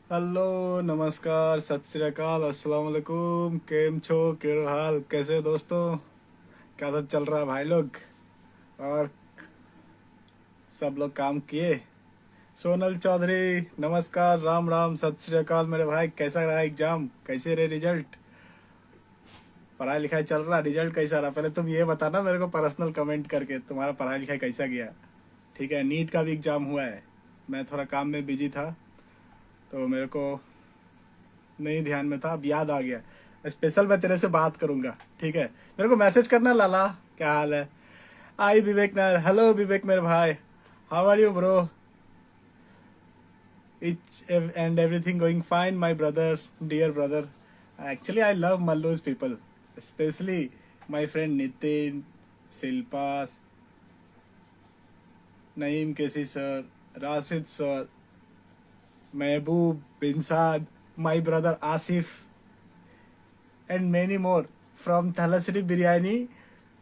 Hello, नमस्कार, सत श्री अकाल, अस्सलाम वालेकुम। केम छो, केड़ो हाल, कैसे हो दोस्तों? क्या सब चल रहा है भाई लोग? और सब लोग काम किए? सोनल चौधरी, नमस्कार, राम राम, सत श्री अकाल मेरे भाई। कैसा रहा एग्जाम? कैसे रहे रिजल्ट? पढ़ाई लिखाई चल रहा? रिजल्ट कैसा रहा? पहले तुम ये बताना मेरे को पर्सनल कमेंट करके, तुम्हारा पढ़ाई लिखाई कैसा गया। ठीक है, नीट का भी एग्जाम हुआ है। मैं थोड़ा काम में बिजी था, तो मेरे को नहीं ध्यान में था, अब याद आ गया। स्पेशल मैं तेरे से बात करूंगा, ठीक है? मेरे को मैसेज करना, लाला क्या हाल है। आई विवेक नायर, हेलो विवेक मेरे भाई, how are you bro? It's and everything going fine my brother, dear brother. Actually I love Mallus people, specially my friend Nitin, Shilpa, Naeem K C sir, Rashid sir, Mehboob bin Saad, my brother Asif, and many more, from Thalasri biryani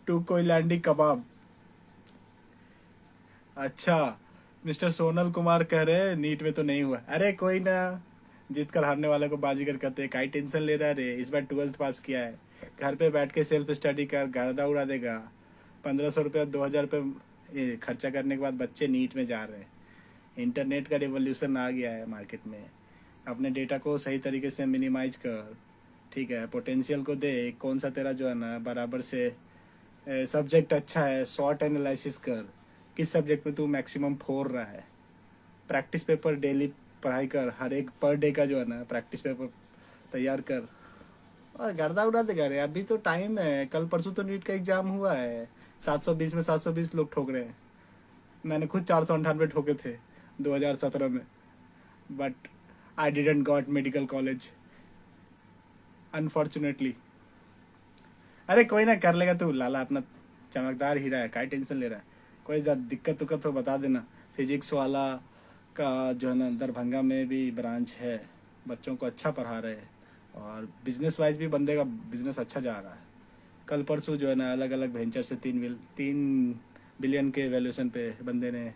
to Koyilandy kebab. अच्छा, mister Sonal Kumar कह रहे हैं NEET में तो नहीं हुआ। अरे कोई ना, जीत कर हारने वाले को बाजीगर कहते हैं। काई टेंशन ले रहा है रे, इस बार 12th पास किया है। घर पे बैठ के सेल्फ स्टडी कर, गर्दा उड़ा देगा। 1500 रुपया 2000 रुपये खर्चा करने के बाद बच्चे नीट में जा रहे हैं। इंटरनेट का रिवोल्यूशन आ गया है मार्केट में। अपने डेटा को सही तरीके से मिनिमाइज कर, ठीक है? पोटेंशियल को दे, कौन सा तेरा जो है ना बराबर से सब्जेक्ट अच्छा है, शॉर्ट एनालिसिस कर। किस सब्जेक्ट में तू मैक्सिमम फोड़ रहा है? प्रैक्टिस पेपर डेली पढ़ाई कर, हर एक पर डे का जो है ना प्रैक्टिस पेपर तैयार कर। और गर्दा उड़ा देगा रे, अभी तो टाइम है। कल परसों तो नीट का एग्जाम हुआ है। 720 में 720 लोग ठोक रहे हैं। मैंने खुद 498 ठोके थे 2017 में, but I didn't got medical college unfortunately. अरे कोई ना, कर लेगा तू, लाला अपना चमकदार हीरा है, काय टेंशन ले रहा है। कोई दिक्कत उक्कत हो बता देना। फिजिक्स वाला का जो है ना दरभंगा में भी ब्रांच है, बच्चों को अच्छा पढ़ा रहे हैं। और बिजनेस वाइज भी बंदे का बिजनेस अच्छा जा रहा है। कल परसों जो है ना अलग अलग वेंचर से 3 बिलियन के वैल्यूएशन पे बंदे ने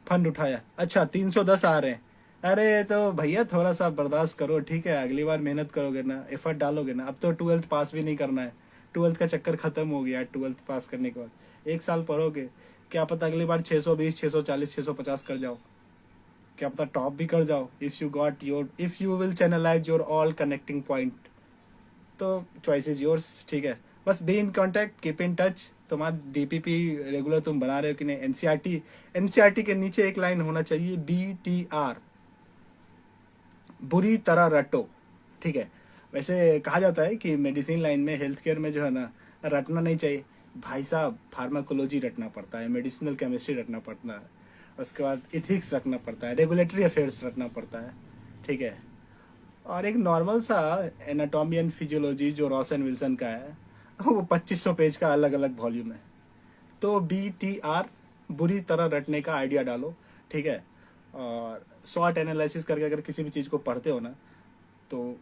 फंड उठाया। अच्छा, 310 आ रहे हैं। अरे तो भैया थोड़ा सा बर्दाश्त करो, ठीक है? अगली बार मेहनत करोगे ना, एफर्ट डालोगे ना। अब तो 12th पास भी नहीं करना है, 12th का चक्कर खत्म हो गया है। 12th पास करने के बाद 1 साल पढ़ोगे, क्या पता अगली बार 620, 640, 650 कर जाओ। क्या पता टॉप भी कर जाओ। If you will channelize your all connecting point, तो चॉइस इज योर्स, ठीक है? बस be in contact, keep in touch. तुम्हारा डीपीपी रेगुलर तुम बना रहे हो कि नहीं? एनसीईआरटी के नीचे एक लाइन होना चाहिए, BTR, बुरी तरह रटो, ठीक है? वैसे कहा जाता है कि मेडिसिन लाइन में, हेल्थ केयर में जो है ना रटना नहीं चाहिए भाई साहब। फार्माकोलॉजी रटना पड़ता है, मेडिसिनल केमिस्ट्री रटना पड़ता है, उसके बाद इथिक्स रखना पड़ता है, रेगुलेटरी अफेयर्स रखना पड़ता है, ठीक है? और एक नॉर्मल सा एनाटॉमी एंड फिजियोलॉजी जो रॉस एंड विल्सन का है, वो 2500 पेज का अलग अलग वॉल्यूम है। तो BTR, बुरी तरह रटने का आइडिया डालो, ठीक है? और शॉर्ट एनालिसिस करके अगर किसी भी चीज़ को पढ़ते हो ना, तो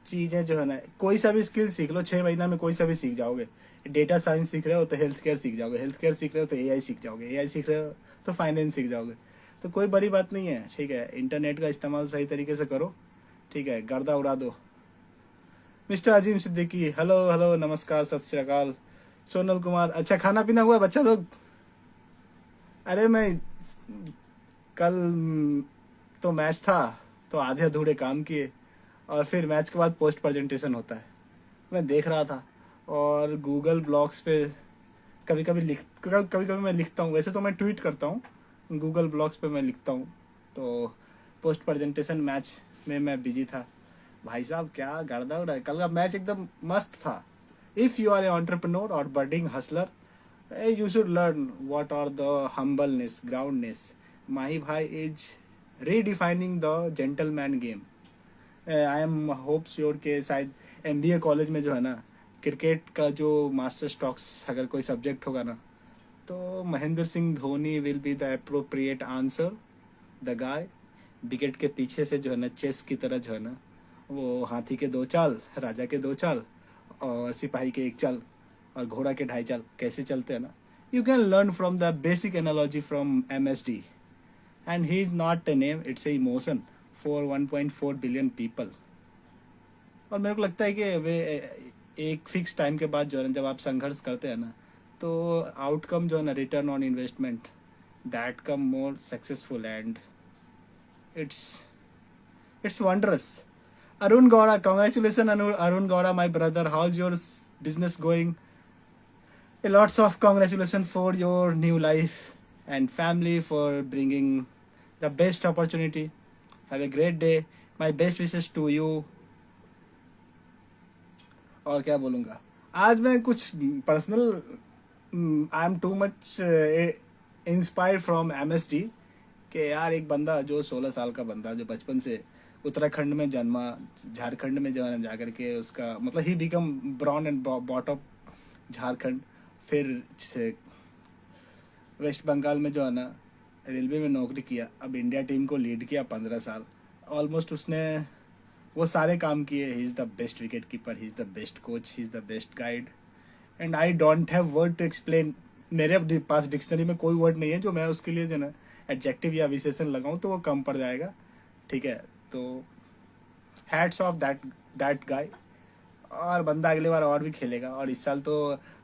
चीज़ें जो है ना, कोई सा भी स्किल सीख लो, 6 महीना में कोई सा भी सीख जाओगे। डेटा साइंस सीख रहे हो तो हेल्थ केयर सीख जाओगे, हेल्थ केयर सीख रहे हो तो AI सीख जाओगे, AI सीख रहे हो तो फाइनेंस सीख जाओगे। तो कोई बड़ी बात नहीं है, ठीक है? इंटरनेट का इस्तेमाल सही तरीके से करो, ठीक है? गर्दा उड़ा दो। मिस्टर अजीम सिद्दीकी, हेलो हेलो, नमस्कार, सत श्री अकाल। सोनल कुमार, अच्छा खाना पीना हुआ बच्चा लोग? अरे मैं कल तो मैच था, तो आधे अधूरे काम किए। और फिर मैच के बाद पोस्ट प्रेजेंटेशन होता है, मैं देख रहा था। और गूगल ब्लॉग्स पे कभी कभी मैं लिखता हूँ। वैसे तो मैं ट्वीट करता हूँ, गूगल ब्लॉग्स पे मैं लिखता हूँ। तो पोस्ट प्रेजेंटेशन मैच में मैं बिजी था। भाई साहब क्या गर्दा उड़ा है, कल का मैच एकदम मस्त था। If you are a entrepreneur और budding hustler, you should learn what are the humbleness, groundness. Mahi Bhai is redefining the gentleman game. I am hope sure के शायद MBA कॉलेज में जो है ना क्रिकेट का जो मास्टर स्टॉक्स अगर कोई सब्जेक्ट होगा ना, तो Mahendra Singh Dhoni will be the appropriate answer. The guy wicket के पीछे से जो है ना चेस की तरह जो है ना, वो हाथी के 2 चाल, राजा के 2 चाल, और सिपाही के 1 चाल, और घोड़ा के 2.5 चाल कैसे चलते हैं ना। You can learn from the basic analogy from MSD। And he is not a name, it's a emotion. For 1.4 billion people. और मेरे को लगता है कि वे एक फिक्स टाइम के बाद जो है ना, जब आप संघर्ष करते हैं ना, तो आउटकम जो है ना, return on investment, that come more successful and it's it's wondrous. Arun Gaura, congratulations, Arun Gaura, my brother. How's your business going? A lots of congratulations for your new life and family for bringing the best opportunity. Have a great day. My best wishes to you. और क्या बोलूँगा, आज मैं कुछ personal, I am too much inspire from MSD, कि यार एक बंदा जो 16 साल का बंदा जो बचपन से उत्तराखंड में जन्मा, झारखंड में जो है जा करके उसका मतलब ही become born and brought up Jharkhand, फिर वेस्ट बंगाल में जो है ना रेलवे में नौकरी किया, अब इंडिया टीम को लीड किया 15 साल ऑलमोस्ट उसने वो सारे काम किए। He is the best wicket keeper, he is the best coach, he is the best guide and I don't have word to explain. मेरे पास डिक्शनरी में कोई वर्ड नहीं है जो मैं उसके लिए जो ना एडजेक्टिव या विशेषण लगाऊं तो वो कम पड़ जाएगा, ठीक है। तो हैट्स ऑफ दैट गाय। और बंदा अगली बार और भी खेलेगा, और इस साल तो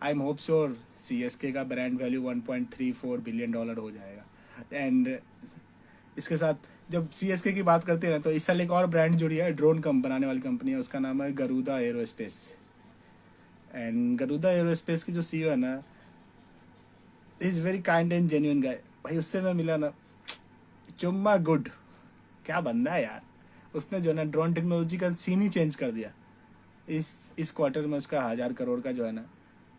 I am hope sure CSK का ब्रांड वैल्यू $1.34 बिलियन हो जाएगा। एंड इसके साथ जब CSK की बात करते हैं ना, तो इस साल एक और ब्रांड जुड़ी है, ड्रोन बनाने वाली कंपनी है, उसका नाम है Garuda aerospace. And Garuda aerospace की जो CEO है ना, is very kind and genuine guy. भाई उससे मैं मिला ना, चुम्मा गुड, क्या बंदा है यार। उसने जो है ना ड्रोन टेक्नोलॉजी का सीन ही चेंज कर दिया। इस क्वार्टर में उसका 1000 करोड़ का जो है ना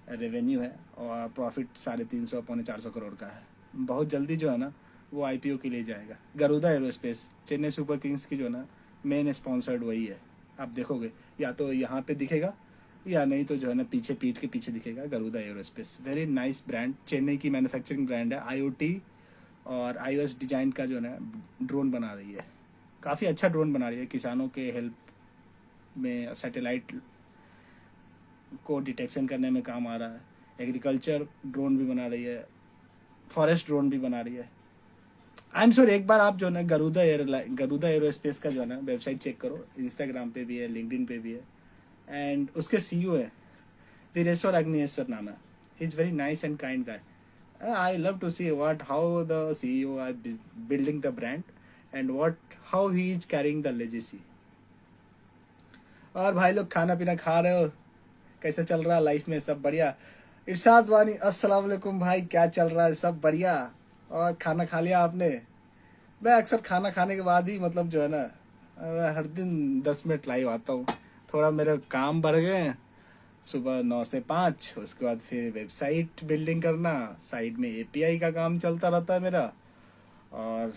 रेवेन्यू है, और प्रॉफिट 350 पौने 400 करोड़ का है। बहुत जल्दी जो है ना वो IPO के लिए जाएगा। Garuda aerospace Chennai super Kings की जो है ना मेन स्पॉन्सर्ड वही है। आप देखोगे या तो यहाँ पे दिखेगा, या नहीं तो जो है ना पीछे पीठ के पीछे दिखेगा Garuda aerospace. Very nice brand, Chennai की मैन्युफैक्चरिंग ब्रांड है। IoT और iOS डिजाइन का जो है ना ड्रोन बना रही है, काफ़ी अच्छा ड्रोन बना रही है। किसानों के हेल्प में सैटेलाइट को डिटेक्शन करने में काम आ रहा है। एग्रीकल्चर ड्रोन भी बना रही है, फॉरेस्ट ड्रोन भी बना रही है। आई एम श्योर एक बार आप जो है ना गरुदा एरोस्पेस का जो है ना वेबसाइट चेक करो, इंस्टाग्राम पे भी है, लिंक्डइन पे भी है। एंड उसके CEO है वीरेश्वर अग्निश्वर नाम है। He is very nice and kind guy. I love to see how the CEO are building the brand and how he is carrying the legacy. और भाई लोग खाना पीना खा रहे हो, कैसे चल रहा है लाइफ में, सब बढ़िया? इरशाद वानी अस्सलाम वालेकुम भाई, क्या चल रहा है, सब बढ़िया? और खाना खा लिया आपने? मैं अक्सर खाना खाने के बाद ही मतलब जो है ना मैं हर दिन 10 मिनट लाइव आता हूँ। थोड़ा मेरे काम बढ़ गए हैं, सुबह 9 से 5, उसके बाद फिर वेबसाइट बिल्डिंग करना, साइड में API का काम चलता रहता है मेरा। और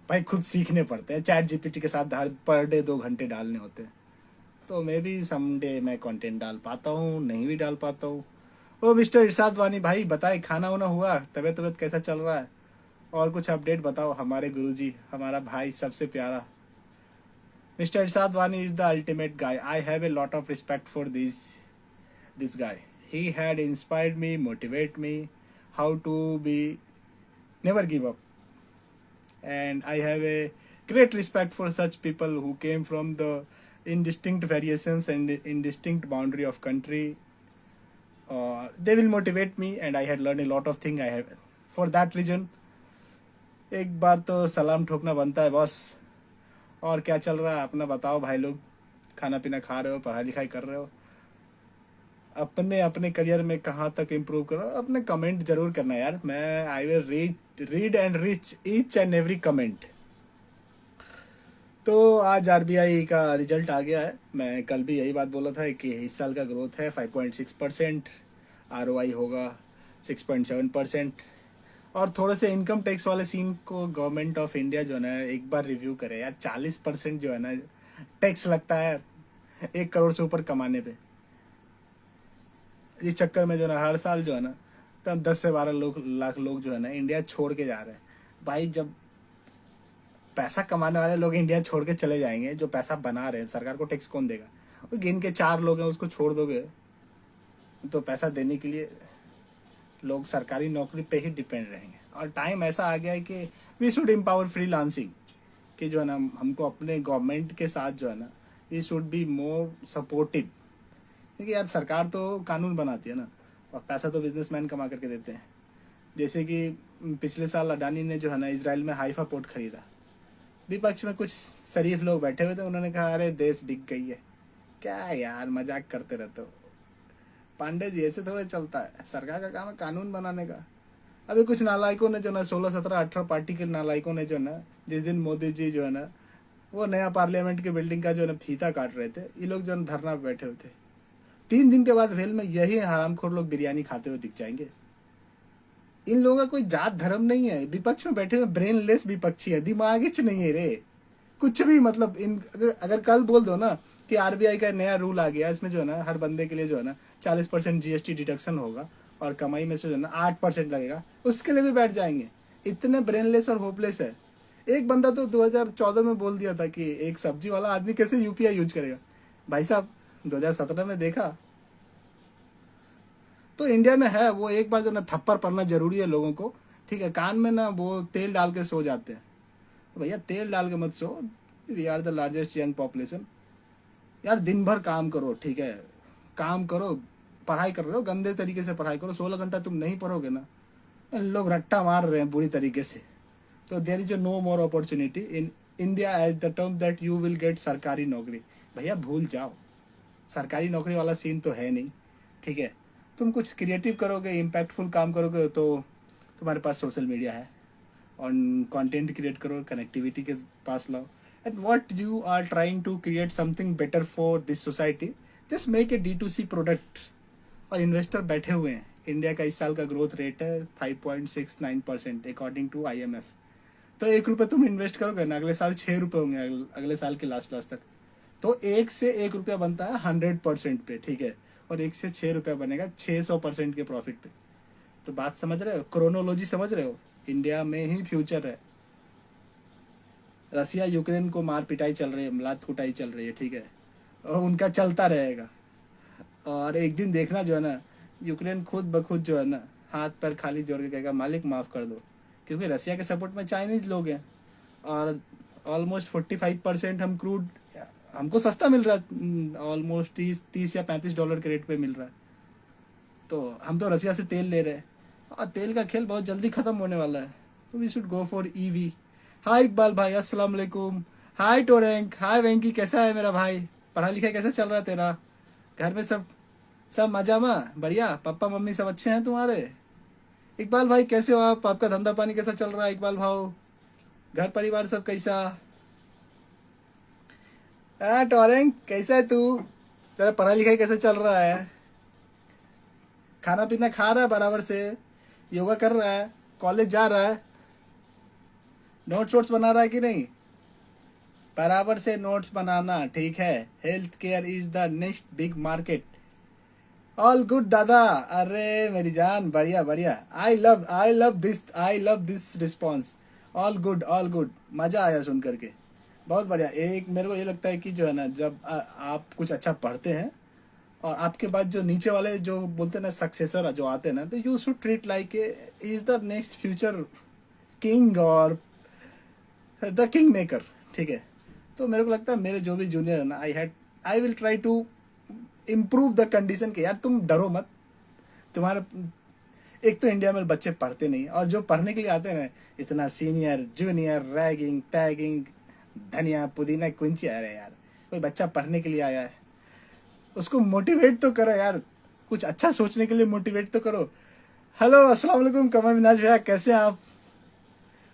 भाई खुद सीखने पड़ते हैं, ChatGPT के साथ हर पर डे 2 घंटे डालने होते हैं। तो मैं भी समडे मैं कंटेंट डाल पाता हूँ, नहीं भी डाल पाता हूँ। ओ मिस्टर इरशाद वानी भाई, बताए खाना वाना हुआ, तबीयत कैसा चल रहा है? और कुछ अपडेट बताओ, हमारे गुरुजी, हमारा भाई सबसे प्यारा मिस्टर इरशाद वानी is the ultimate guy. I have a lot of respect for this guy. He had inspired me, motivate me how to be never give up. And I have a great respect for such people who came from the indistinct variations and indistinct boundary of country. They will motivate me and I had learned a lot of things. I have for that reason एक बार तो सलाम ठोकना बनता है boss. और क्या चल रहा है अपना बताओ भाई लोग, खाना पीना खा रहे हो, पढ़ाई लिखाई कर रहे हो, अपने करियर में कहाँ तक इम्प्रूव करो? अपने कमेंट जरूर करना यार, मैं I will read and reach each and every comment. तो आज RBI का रिजल्ट आ गया है। मैं कल भी यही बात बोला था कि इस साल का ग्रोथ है 5.6%, ROI होगा 6.7%। और थोड़े से इनकम टैक्स वाले सीन को गवर्नमेंट ऑफ इंडिया जो है ना एक बार रिव्यू करे यार। 40% जो है ना टैक्स लगता है 1 करोड़ से ऊपर कमाने पे। इस चक्कर में जो है ना हर साल जो है ना 10 से 12 लाख लोग जो है ना इंडिया छोड़ के जा रहे हैं। भाई जब पैसा कमाने वाले लोग इंडिया छोड़ के चले जाएंगे, जो पैसा बना रहे हैं, सरकार को टैक्स कौन देगा? वो गिन के 4 लोग हैं, उसको छोड़ दोगे तो पैसा देने के लिए लोग सरकारी नौकरी पे ही डिपेंड रहेंगे। और टाइम ऐसा आ गया है कि वी शुड एम्पावर फ्रीलांसिंग। कि जो है ना हमको अपने गवर्नमेंट के साथ जो है ना we should be more supportive, क्योंकि यार सरकार तो कानून बनाती है ना, और पैसा तो बिजनेसमैन कमा करके देते हैं। जैसे कि पिछले साल अडानी ने जो है ना इसराइल में हाइफा पोर्ट खरीदा, विपक्ष में कुछ शरीफ लोग बैठे हुए थे, उन्होंने कहा अरे देश बिक गई है। क्या यार मजाक करते रहते हो पांडे जी, ऐसे थोड़े चलता है। सरकार का काम है कानून बनाने का। अभी कुछ नालायकों ने जो ना 16, 17, 18 पार्टी के नालायकों ने जो ना जिस दिन मोदी जी जो है ना वो नया पार्लियामेंट के बिल्डिंग का जो है ना फीता काट रहे थे, ये लोग जो है ना धरना पे बैठे हुए थे। 3 दिन के बाद वेल में यही हरामखोर लोग बिरयानी खाते हुए दिख जाएंगे। इन लोगों का कोई जात धर्म नहीं है, विपक्ष में बैठे हुए ब्रेनलेस विपक्षी है, दिमाग ही नहीं है रे कुछ भी। मतलब इन अगर कल बोल दो ना कि आरबीआई का नया रूल आ गया, इसमें जो है ना हर बंदे के लिए जो है ना 40% जीएसटी डिडक्शन होगा और कमाई में से जो है ना 8% लगेगा, उसके लिए भी बैठ जाएंगे। इतने ब्रेनलेस और होपलेस है। एक बंदा तो 2014 में बोल दिया था कि एक सब्जी वाला आदमी कैसे यूपीआई यूज करेगा। भाई साहब 2017 में देखा तो इंडिया में है वो, एक बार जो ना थप्पड़ पड़ना जरूरी है लोगों को। ठीक है, कान में ना वो तेल डाल के सो जाते हैं, तो भैया तेल डाल के मत सो। We are the largest young population. यार दिन भर काम करो, ठीक है, काम करो, पढ़ाई कर रहे हो गंदे तरीके से पढ़ाई करो, 16 घंटा तुम नहीं पढ़ोगे ना, इन लोग रट्टा मार रहे हैं बुरी तरीके से। तो there is no more opportunity in India as the term that you will get सरकारी नौकरी। भैया भूल जाओ, सरकारी नौकरी वाला सीन तो है नहीं। ठीक है, तुम कुछ क्रिएटिव करोगे, इम्पैक्टफुल काम करोगे तो तुम्हारे पास सोशल मीडिया है, और कंटेंट क्रिएट करो, कनेक्टिविटी के पास लाओ। And what you are trying to create something better for this society, just make a D2C product. और इन्वेस्टर बैठे हुए हैं। इंडिया का इस साल का ग्रोथ रेट है 5.69% अकॉर्डिंग टू IMF। तो 1 रुपये तुम इन्वेस्ट करोगे ना, अगले साल 6 रुपये होंगे, अगले साल के लास्ट लास्ट तक। तो 1 से 1 रुपया बनता है 100% पे, ठीक है, और 1 से 6 रुपया बनेगा 600% के प्रॉफिट पे। तो बात समझ रहे हो, क्रोनोलॉजी समझ रहे हो, इंडिया में ही फ्यूचर है। रसिया यूक्रेन को मार पिटाई चल रही है, लात कुटाई चल रही है, ठीक है, और उनका चलता रहेगा। और एक दिन देखना जो है ना यूक्रेन खुद ब खुद जो है ना हाथ पैर खाली जोड़ के कहेगा मालिक माफ़ कर दो, क्योंकि रसिया के सपोर्ट में चाइनीज लोग हैं। और ऑलमोस्ट 45% हम क्रूड हमको सस्ता मिल रहा है, ऑलमोस्ट 30 या 35 डॉलर के रेट पे मिल रहा है। तो हम तो रसिया से तेल ले रहे हैं, और तेल का खेल बहुत जल्दी ख़त्म होने वाला है। तो we should go for EV। Hi Iqbal भाई, अस्सलाम वालेकुम। हाय टोरेंक, हाय वेंकी, कैसा है मेरा भाई? पढ़ाई लिखाई कैसा चल रहा है तेरा? घर में सब सब मजा में बढ़िया? पापा मम्मी सब अच्छे हैं तुम्हारे? इकबाल भाई कैसे हो आप? आपका धंधा पानी कैसा चल रहा है इकबाल भाव? घर परिवार सब कैसा? हाँ टोरेंक कैसा है तू? तेरा पढ़ाई लिखाई कैसा चल रहा है? खाना पीना खा रहा है बराबर से? योगा कर रहा है? कॉलेज जा रहा है? नोट्स वोट्स बना रहा है कि नहीं? बराबर से नोट्स बनाना, ठीक है। Health care is the next big market. All good दादा। अरे मेरी जान, बढ़िया बढ़िया। I love this response. All good all good, मजा आया सुन करके, बहुत बढ़िया। एक मेरे को ये लगता है कि जो है ना जब आप कुछ अच्छा पढ़ते हैं और आपके बाद जो नीचे वाले जो बोलते हैं ना सक्सेसर जो आते हैं ना, तो you should treat like is the next future king और द किंग मेकर, ठीक है। तो मेरे को लगता है मेरे जो भी जूनियर है ना, I will try to improve the condition के। यार तुम डरो मत, तुम्हारे एक तो इंडिया में बच्चे पढ़ते नहीं, और जो पढ़ने के लिए आते हैं ना इतना सीनियर जूनियर रैगिंग टैगिंग धनिया पुदीना कुंची आ रहे हैं। यार कोई बच्चा पढ़ने के लिए आया है, उसको मोटिवेट तो करो यार, कुछ अच्छा सोचने के लिए मोटिवेट तो करो। हेलो अस्सलाम वालेकुम कमर मिनाज भैया, कैसे हैं आप?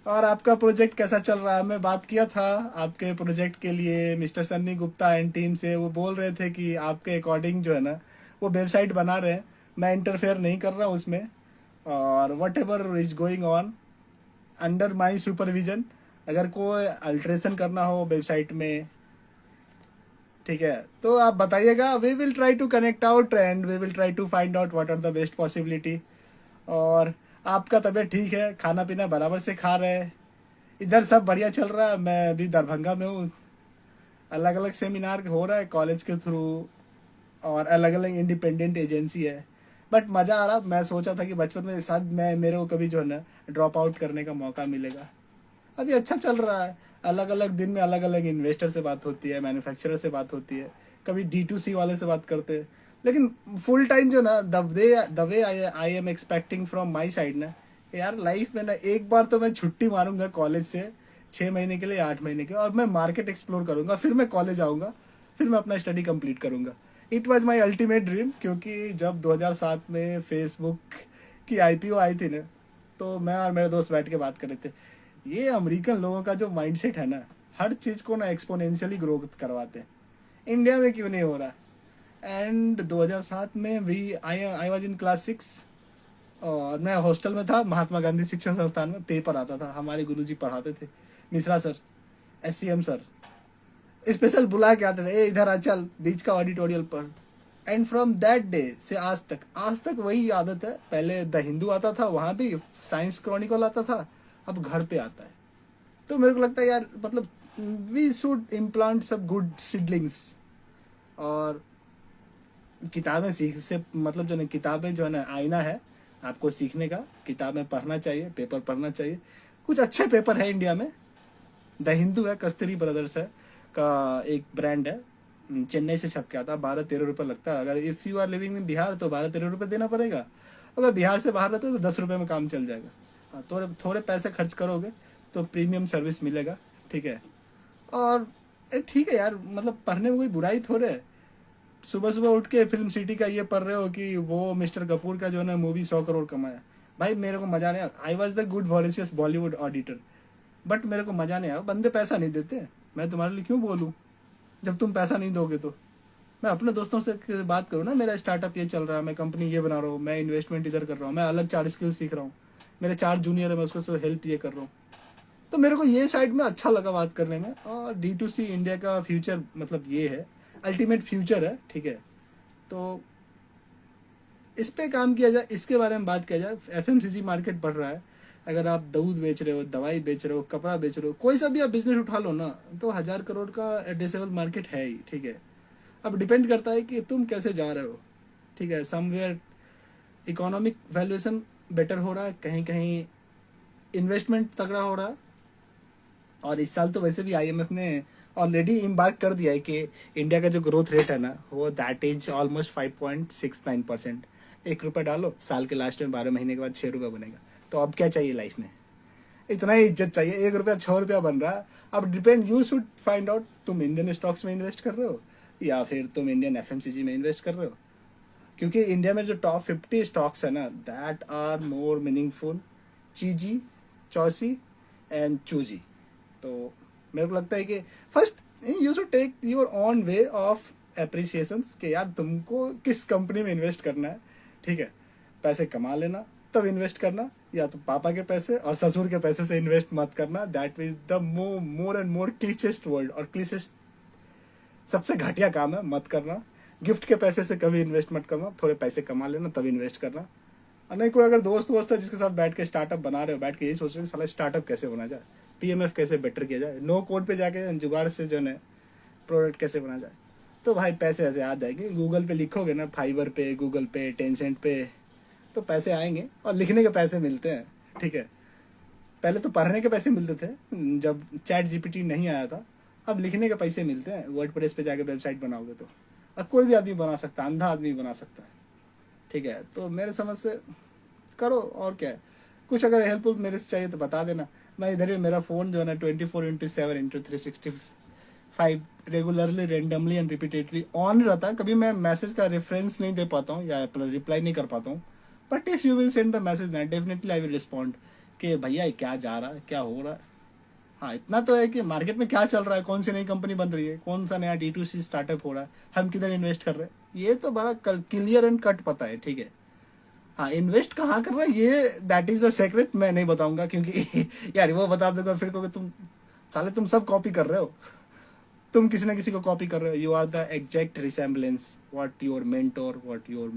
और आपका प्रोजेक्ट कैसा चल रहा है? मैं बात किया था आपके प्रोजेक्ट के लिए mister Sunny Gupta and team से, वो बोल रहे थे कि आपके अकॉर्डिंग जो है ना वो वेबसाइट बना रहे हैं। मैं इंटरफेयर नहीं कर रहा हूँ उसमें, और what ever is going on under my supervision. अगर कोई अल्ट्रेशन करना हो वेबसाइट में, ठीक है, तो आप बताइएगा। We will try to connect out and we will try to find out what are the best possibility. और आपका तबीयत ठीक है? खाना पीना बराबर से खा रहे हैं? इधर सब बढ़िया चल रहा है। मैं अभी दरभंगा में हूँ, अलग अलग सेमिनार हो रहा है कॉलेज के थ्रू, और अलग अलग इंडिपेंडेंट एजेंसी है। बट मज़ा आ रहा। मैं सोचा था कि बचपन में शायद मैं मेरे को कभी जो है ना ड्रॉप आउट करने का मौका मिलेगा। अभी अच्छा चल रहा है। अलग अलग दिन में अलग अलग इन्वेस्टर से बात होती है, मैन्युफैक्चरर से बात होती है, कभी D2C वाले से बात करते हैं। लेकिन फुल टाइम जो ना the way I am expecting from my side ना, यार लाइफ में ना एक बार तो मैं छुट्टी मारूंगा कॉलेज से 6 महीने के लिए, 8 महीने के, और मैं मार्केट एक्सप्लोर करूंगा, फिर मैं कॉलेज आऊंगा, फिर मैं अपना स्टडी कंप्लीट करूंगा। It was my ultimate dream. क्योंकि जब 2007 में फेसबुक की IPO आई थी ना, तो मैं और मेरे दोस्त बैठ के बात कर रहे थे, ये अमेरिकन लोगों का जो माइंडसेट है ना, हर चीज़ को ना एक्सपोनेंशियली ग्रोथ करवाते हैं, इंडिया में क्यों नहीं हो रहा। एंड 2007 में we I was in class 6, और मैं हॉस्टल में था, महात्मा गांधी शिक्षण संस्थान में। पेपर आता था, हमारे गुरुजी पढ़ाते थे, Mishra sir, SCM sir, special बुला के आते थे, ए इधर आ चल, बीच का ऑडिटोरियल पढ़। एंड फ्रॉम दैट डे से आज तक वही आदत है। पहले द हिंदू आता था, वहाँ भी साइंस क्रॉनिकल आता था, अब घर पे आता है। तो मेरे को लगता है यार, मतलब वी शुड इम्प्लांट सब गुड सीडलिंग्स। और किताबें सीख से मतलब जो है किताबें जो है ना आईना है आपको सीखने का। किताबें पढ़ना चाहिए, पेपर पढ़ना चाहिए। कुछ अच्छे पेपर है इंडिया में, द हिंदू है, कस्तूरी ब्रदर्स है का एक ब्रांड है, चेन्नई से छप के आता है, 12-13 रुपये लगता है। अगर if you are living in Bihar तो 12-13 रुपये देना पड़ेगा। अगर बिहार से बाहर रहते हो तो 10 रुपये में काम चल जाएगा। हाँ, थोड़े थोड़े पैसे खर्च करोगे तो प्रीमियम सर्विस मिलेगा, ठीक है। और ठीक है यार, मतलब पढ़ने में कोई बुराई थोड़े है। सुबह सुबह उठ के फिल्म सिटी का ये पढ़ रहे हो कि वो मिस्टर कपूर का जो है ना मूवी 100 करोड़ कमाया, भाई मेरे को मजा नहीं आया। I was the good voracious Bollywood auditor, but मेरे को मजा नहीं आया। बंदे पैसा नहीं देते, मैं तुम्हारे लिए क्यों बोलूँ जब तुम पैसा नहीं दोगे तो। मैं अपने दोस्तों से बात करूँ ना, मेरा स्टार्टअप ये चल रहा है, मैं कंपनी ये बना रहा हूँ, मैं इन्वेस्टमेंट इधर कर रहा हूँ, मैं अलग 4 स्किल सीख रहा हूँ, मेरे 4 जूनियर है, मैं उसको सब हेल्प ये कर रहा हूँ। तो मेरे को ये साइड में अच्छा लगा बात करने में। और D2C इंडिया का फ्यूचर मतलब ये है, अल्टीमेट फ्यूचर है, ठीक है। तो इस पे काम किया जाए, इसके बारे में बात किया जाए। FMCG मार्केट बढ़ रहा है। अगर आप दूध बेच रहे हो, दवाई बेच रहे हो, कपड़ा बेच रहे हो, कोई सा भी आप बिजनेस उठा लो ना, तो 1000 करोड़ का एड्रेसेबल मार्केट है ही, ठीक है। अब डिपेंड करता है कि तुम कैसे जा रहे हो, ठीक है। समवेयर इकोनॉमिक वैल्यूएशन बेटर हो रहा है, कहीं कहीं इन्वेस्टमेंट तगड़ा हो रहा है। और इस साल तो वैसे भी IMF ने ऑलरेडी इम्बार्क कर दिया है कि इंडिया का जो ग्रोथ रेट है ना, वो दैट इज ऑलमोस्ट 5.69%। 1 रुपये डालो, साल के लास्ट में 12 महीने के बाद 6 रुपये बनेगा। तो अब क्या चाहिए लाइफ में, इतना ही इज्जत चाहिए। 1 रुपया 6 रुपया बन रहा है। अब depend, you should find out, तुम इंडियन स्टॉक्स में इन्वेस्ट कर रहे हो या फिर तुम इंडियन FMCG में इन्वेस्ट कर रहे हो। क्योंकि इंडिया में जो टॉप 50 स्टॉक्स है ना, that are more meaningful, cheesy, choosy and choosy. तो मेरे को लगता है कि first you should take your own way of appreciation कि यार तुमको किस कंपनी में इन्वेस्ट करना है, ठीक है। पैसे कमा लेना तब इन्वेस्ट करना, या तो पापा के पैसे और ससुर के पैसे से इन्वेस्ट मत करना। That is the more and more clichest word और क्लीचेस्ट सबसे घटिया काम है, मत करना। गिफ्ट के पैसे से कभी इन्वेस्ट मत करना, थोड़े पैसे कमा लेना तब इन्वेस्ट करना। और नहीं कोई अगर दोस्त वोस्त है जिसके साथ बैठ के स्टार्टअप बना रहे हो, बैठ के यही सोच रहे हो साला स्टार्टअप कैसे बना जाए, PMF कैसे बेटर किया जाए, नो कोड पे जाके जुगाड़ से जो है प्रोडक्ट कैसे बना जाए, तो भाई पैसे ऐसे आ जाएंगे। गूगल पे लिखोगे ना, फाइवर पे, गूगल पे, टेंसेंट पे, तो पैसे आएंगे। और लिखने के पैसे मिलते हैं, ठीक है। पहले तो पढ़ने के पैसे मिलते थे जब ChatGPT नहीं आया था, अब लिखने के पैसे मिलते हैं। वर्डप्रेस पे जाके वेबसाइट बनाओगे तो, अब कोई भी आदमी बना सकता है, अंधा आदमी बना सकता है, ठीक है। तो मेरे समझ से करो, और क्या है। कुछ अगर हेल्प मेरे से चाहिए तो बता देना। मैं इधर ही, मेरा फ़ोन जो है ना 24/7/365 regularly, randomly and repeatedly on रहता है। कभी मैं मैसेज का रेफरेंस नहीं दे पाता हूँ या रिप्लाई नहीं कर पाता हूँ, but if you will send the message ना, डेफिनेटली आई विल रिस्पॉन्ड कि भैया क्या जा रहा है, क्या हो रहा है। हाँ, इतना तो है कि मार्केट में क्या चल रहा है, कौन सी नई कंपनी बन रही है, कौन सा नया D2C स्टार्टअप हो रहा है, हम किधर इन्वेस्ट कर रहे हैं, ये तो बड़ा क्लियर एंड कट पता है, ठीक है। हाँ, इन्वेस्ट कहाँ करना है ये दैट इज द सेक्रेट, मैं नहीं बताऊंगा क्योंकि यार वो बता दूंगा फिर कहोगे तुम साले तुम सब कॉपी कर रहे हो, तुम किसी ना किसी को कॉपी कर रहे हो। You are the exact resemblance what your mentor, what your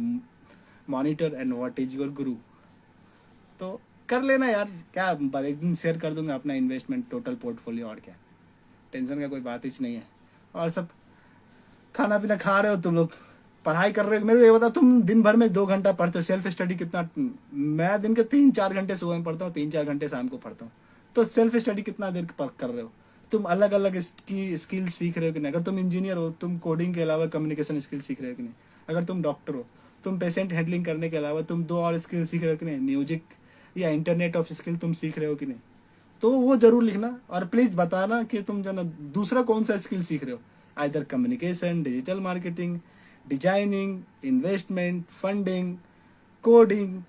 monitor and what is your guru. तो कर लेना यार, क्या एक दिन शेयर कर दूंगा अपना इन्वेस्टमेंट टोटल पोर्टफोलियो, और क्या टेंशन का कोई बात ही नहीं है। और सब खाना पीना खा रहे हो तुम लोग, पढ़ाई कर रहे हो। मेरे को ये बता, तुम दिन भर में 2 घंटा पढ़ते हो, सेल्फ स्टडी कितना? मैं दिन के 3-4 घंटे सुबह में पढ़ता हूँ, 3-4 घंटे शाम को पढ़ता हूँ। तो सेल्फ स्टडी कितना देर कर रहे हो? तुम अलग अलग की स्किल सीख रहे हो कि नहीं? अगर तुम इंजीनियर हो, तुम कोडिंग के अलावा कम्युनिकेशन स्किल सीख रहे हो कि नहीं? अगर तुम डॉक्टर हो, तुम पेशेंट हैंडलिंग करने के अलावा तुम दो और स्किल सीख रहे हो कि नहीं? म्यूजिक या इंटरनेट ऑफ स्किल तुम सीख रहे हो कि नहीं? तो वो जरूर लिखना, और प्लीज बताना कि तुम जो ना दूसरा कौन सा स्किल सीख रहे हो। Either communication, digital marketing, designing, investment, funding, coding,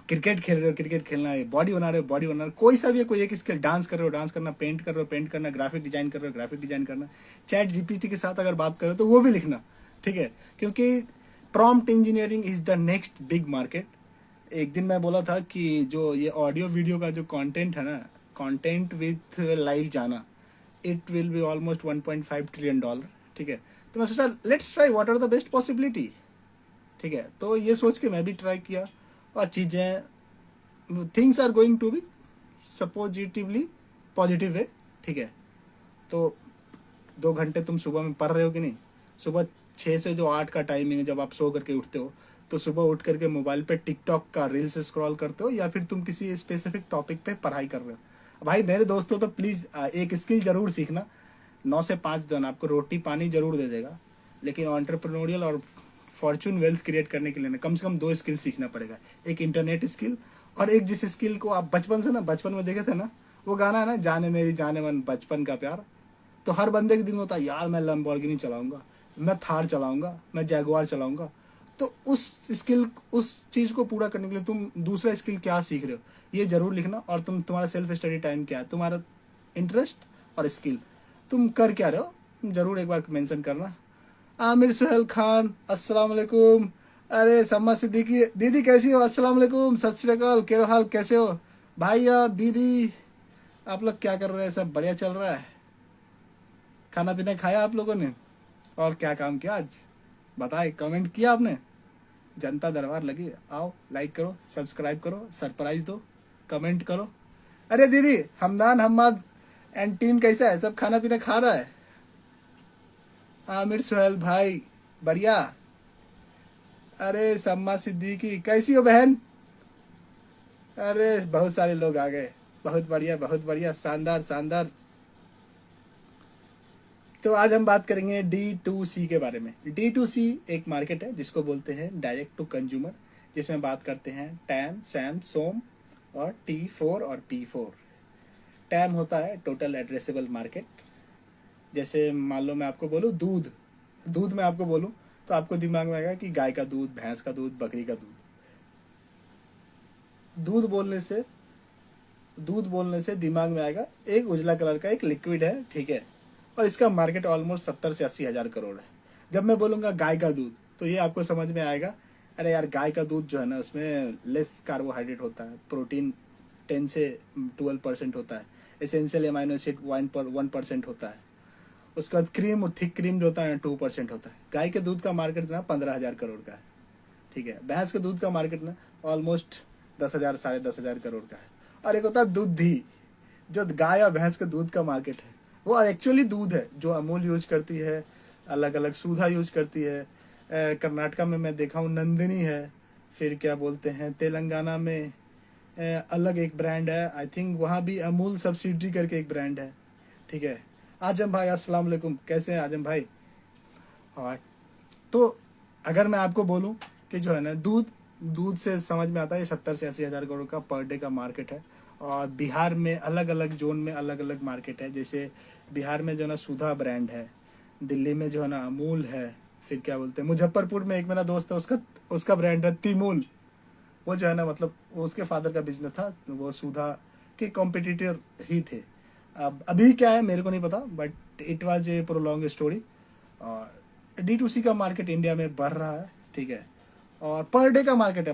cricket खेल रहे हो, क्रिकेट खेलना है, बॉडी बना रहे हो, बॉडी बना रहे हो, कोई सा भी कोई एक स्किल, डांस कर रहे हो, डांस करना, पेंट कर रहे हो, पेंट करना, ग्राफिक डिजाइन कर रहे हो, ग्राफिक डिजाइन करना, चैट जीपीटी के साथ अगर बात करो तो वो भी लिखना, ठीक है? क्योंकि prompt engineering is the next big market. एक दिन मैं बोला था कि जो ये ऑडियो वीडियो का जो कंटेंट है ना, कंटेंट विथ लाइव जाना, it will be almost $1.5 trillion, ठीक है? तो मैं सोचा let's try, what are the best possibility, ठीक है? तो ये सोच के मैं भी ट्राई किया, और चीज़ें, things are going to be so positively positive way, ठीक है? तो 2 घंटे तुम सुबह में पढ़ रहे हो कि नहीं? सुबह 6 से जो 8 का टाइमिंग है, जब आप सो करके उठते हो, तो सुबह उठ करके मोबाइल पे टिकटॉक का रील्स स्क्रॉल करते हो, या फिर तुम किसी स्पेसिफिक टॉपिक पे पढ़ाई कर रहे हो? भाई मेरे दोस्तों, तो प्लीज़ एक स्किल जरूर सीखना। 9 से 5 दिन आपको रोटी पानी जरूर दे देगा, लेकिन ऑन्टरप्रेन्योरियल और फॉर्चून वेल्थ क्रिएट करने के लिए ना कम से कम 2 स्किल सीखना पड़ेगा। एक इंटरनेट स्किल, और एक जिस स्किल को आप बचपन से ना, बचपन में देखे थे ना, वो गाना है ना, जाने मेरी जाने मन बचपन का प्यार। तो हर बंदे के दिन होता है यार, मैं लैम्बोर्गिनी चलाऊंगा, मैं थार चलाऊंगा, मैं जैगुआर चलाऊंगा। तो उस स्किल, उस चीज को पूरा करने के लिए तुम दूसरा स्किल क्या सीख रहे हो, ये जरूर लिखना। और तुम्हारा सेल्फ स्टडी टाइम क्या है, तुम्हारा इंटरेस्ट और स्किल, तुम कर क्या रहे हो, जरूर एक बार मेंशन करना। आमिर सुहेल खान, अस्सलाम वालेकुम। अरे सम्मा सिद्दीकी दीदी कैसी हो? अस्सलाम वालेकुम, सत श्री अकाल, क्या हाल, कैसे हो भाई या दीदी? आप लोग क्या कर रहे हैं? सब बढ़िया चल रहा है? खाना पीना खाया आप लोगों ने? और क्या काम किया आज? बताए, कमेंट किया आपने? जनता दरबार लगी, आओ लाइक करो, सब्सक्राइब करो, सरप्राइज दो, कमेंट करो। अरे दीदी, हमदान हम्माद एंड टीम कैसा है? सब खाना पीना खा रहा है? आमिर सुहेल भाई बढ़िया। अरे सम्मा सिद्दीकी कैसी हो बहन? अरे बहुत सारे लोग आ गए, बहुत बढ़िया, बहुत बढ़िया, शानदार शानदार। तो आज हम बात करेंगे D2C के बारे में। D2C एक मार्केट है जिसको बोलते हैं डायरेक्ट टू कंज्यूमर, जिसमें बात करते हैं टैम, सैम, सोम और T4 और P4। टैम होता है टोटल एड्रेसेबल मार्केट। जैसे मान लो मैं आपको बोलूँ दूध, दूध मैं आपको बोलूँ तो आपको दिमाग में आएगा कि गाय का दूध, भैंस का दूध, बकरी का दूध। दूध बोलने से, दूध बोलने से दिमाग में आएगा एक उजला कलर का एक लिक्विड है, ठीक है? और इसका मार्केट ऑलमोस्ट 70 से 80 हज़ार करोड़ है। जब मैं बोलूँगा गाय का दूध, तो ये आपको समझ में आएगा, अरे यार गाय का दूध जो है ना, उसमें लेस कार्बोहाइड्रेट होता है, प्रोटीन 10 से 12% होता है, एसेंशियल एमाइनो एसिड 1% होता है। उसके बाद क्रीम, थिक क्रीम जो होता है 2% होता है। गाय के दूध का मार्केट ना 15 हज़ार करोड़ का है, ठीक है? भैंस के दूध का मार्केट ना ऑलमोस्ट 10 हज़ार, साढ़े 10 हज़ार करोड़ का है। और एक होता है दूधी, जो गाय और भैंस के दूध का मार्केट है, वो एक्चुअली दूध है जो अमूल यूज करती है, अलग अलग सुधा यूज करती है। कर्नाटका में मैं देखा हूँ नंदिनी है, फिर क्या बोलते हैं तेलंगाना में अलग एक ब्रांड है, आई थिंक वहाँ भी अमूल सब्सिडरी करके एक ब्रांड है, ठीक है? आजम भाई अस्सलाम वालेकुम, कैसे हैं आजम भाई? और तो अगर मैं आपको बोलूं कि जो है ना दूध, दूध से समझ में आता है 70 से 80 हज़ार करोड़ का पर डे का मार्केट है। और बिहार में अलग अलग जोन में अलग अलग मार्केट है। जैसे बिहार में जो है ना सुधा ब्रांड है, दिल्ली में जो है ना अमूल है, फिर क्या बोलते हैं मुजफ्फरपुर में एक मेरा दोस्त है, उसका उसका ब्रांड है तिमूल। वो जो है ना, मतलब वो उसके फादर का बिजनेस था, वो सुधा के कॉम्पिटिटर ही थे। अब अभी क्या है मेरे को नहीं पता, but it was a prolong story. और D2C का मार्केट इंडिया में बढ़ रहा है, ठीक है? और पर डे का मार्केट है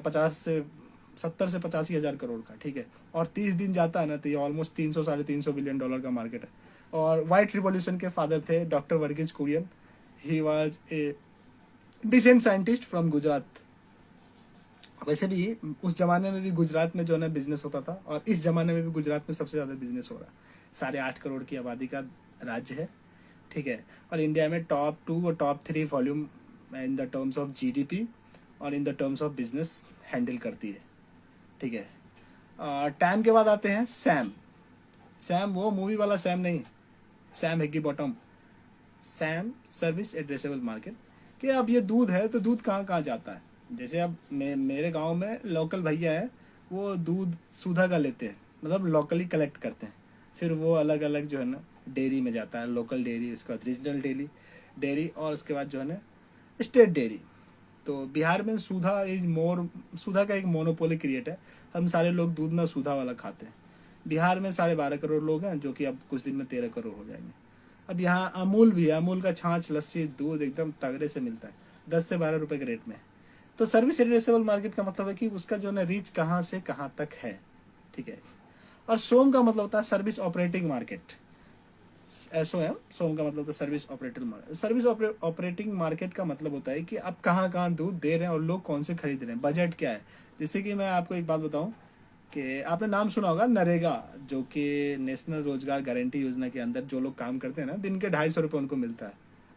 70 से 85 हज़ार करोड़ का, ठीक है? और 30 दिन जाता है ना, तो ये ऑलमोस्ट 300 350 बिलियन डॉलर का मार्केट है। और व्हाइट रिवॉल्यूशन के फादर थे doctor Varghese Kurien. He was a decent scientist from Gujarat. वैसे भी उस जमाने में भी गुजरात में जो है ना बिजनेस होता था, और इस जमाने में भी गुजरात में सबसे ज़्यादा बिजनेस हो रहा है। 8.5 करोड़ की आबादी का राज्य है, ठीक है? और इंडिया में टॉप 2 और top 3 volume in the terms of GDP और in the terms of business handle करती है, ठीक है? टैम के बाद आते हैं सैम। सैम वो मूवी वाला सैम नहीं, Sam Higginbottom. SAM service addressable market, कि अब ये दूध है तो दूध कहाँ कहाँ जाता है। जैसे अब मेरे गांव में लोकल भैया है, वो दूध सुधा का लेते हैं, मतलब लोकली कलेक्ट करते हैं, फिर वो अलग अलग जो है ना डेयरी में जाता है, लोकल डेयरी, उसके बाद रीजनल डेयरी डेयरी और उसके बाद जो है ना स्टेट डेयरी। तो बिहार में सुधा इज मोर, सुधा का एक मोनोपोली क्रिएट है, हम सारे लोग दूध ना सुधा वाला खाते हैं। बिहार में 12.5 करोड़ लोग हैं, जो कि अब कुछ दिन में 13 करोड़ हो जाएंगे। अब यहाँ अमूल भी है, अमूल का छाछ लस्सी दूध एकदम तगड़े से मिलता है, 10 से 12 रुपए के रेट में। तो सर्विस एड्रेसेबल मार्केट का मतलब है कि उसका जो है ना रीच कहाँ से कहाँ तक है, ठीक है। और सोम का मतलब होता है सर्विस ऑपरेटिंग मार्केट, SOM, सोम का मतलब होता है service operating market. Service operating market का मतलब होता है कि आप कहाँ कहाँ दूध दे रहे हैं और लोग कौन से खरीद रहे हैं, बजट क्या है। जैसे कि मैं आपको एक बात बताऊं कि आपने नाम सुना होगा नरेगा, जो कि नेशनल रोजगार गारंटी योजना के अंदर जो लोग काम करते हैं ना, दिन के 250 रुपये उनको मिलता है,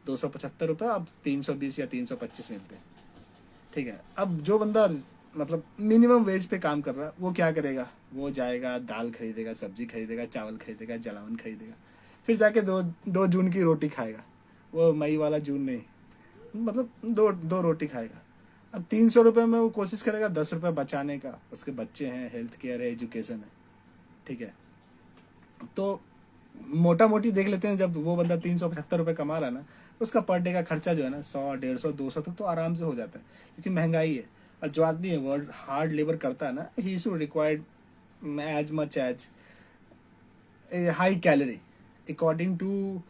275 रुपये, अब 320 या 325 मिलते हैं, ठीक है। अब जो बंदा मतलब मिनिमम वेज पे काम कर रहा है, वो क्या करेगा, वो जाएगा दाल खरीदेगा, सब्जी खरीदेगा, चावल खरीदेगा, जलावन खरीदेगा, फिर जाके 2 जून की रोटी खाएगा, वो मई वाला जून नहीं, मतलब दो दो रोटी खाएगा। अब 300 रुपये में वो कोशिश करेगा 10 रुपये बचाने का, उसके बच्चे हैं, हेल्थ केयर है, एजुकेशन है, ठीक है। तो मोटा मोटी देख लेते हैं, जब वो बंदा 375 रुपये कमा रहा है ना, तो उसका पर डे का खर्चा जो है ना 100, 150, 200 तक तो आराम से हो जाता है, क्योंकि महंगाई है। और जो आदमी है वो हार्ड लेबर करता है ना, he should required as much as high calorie according to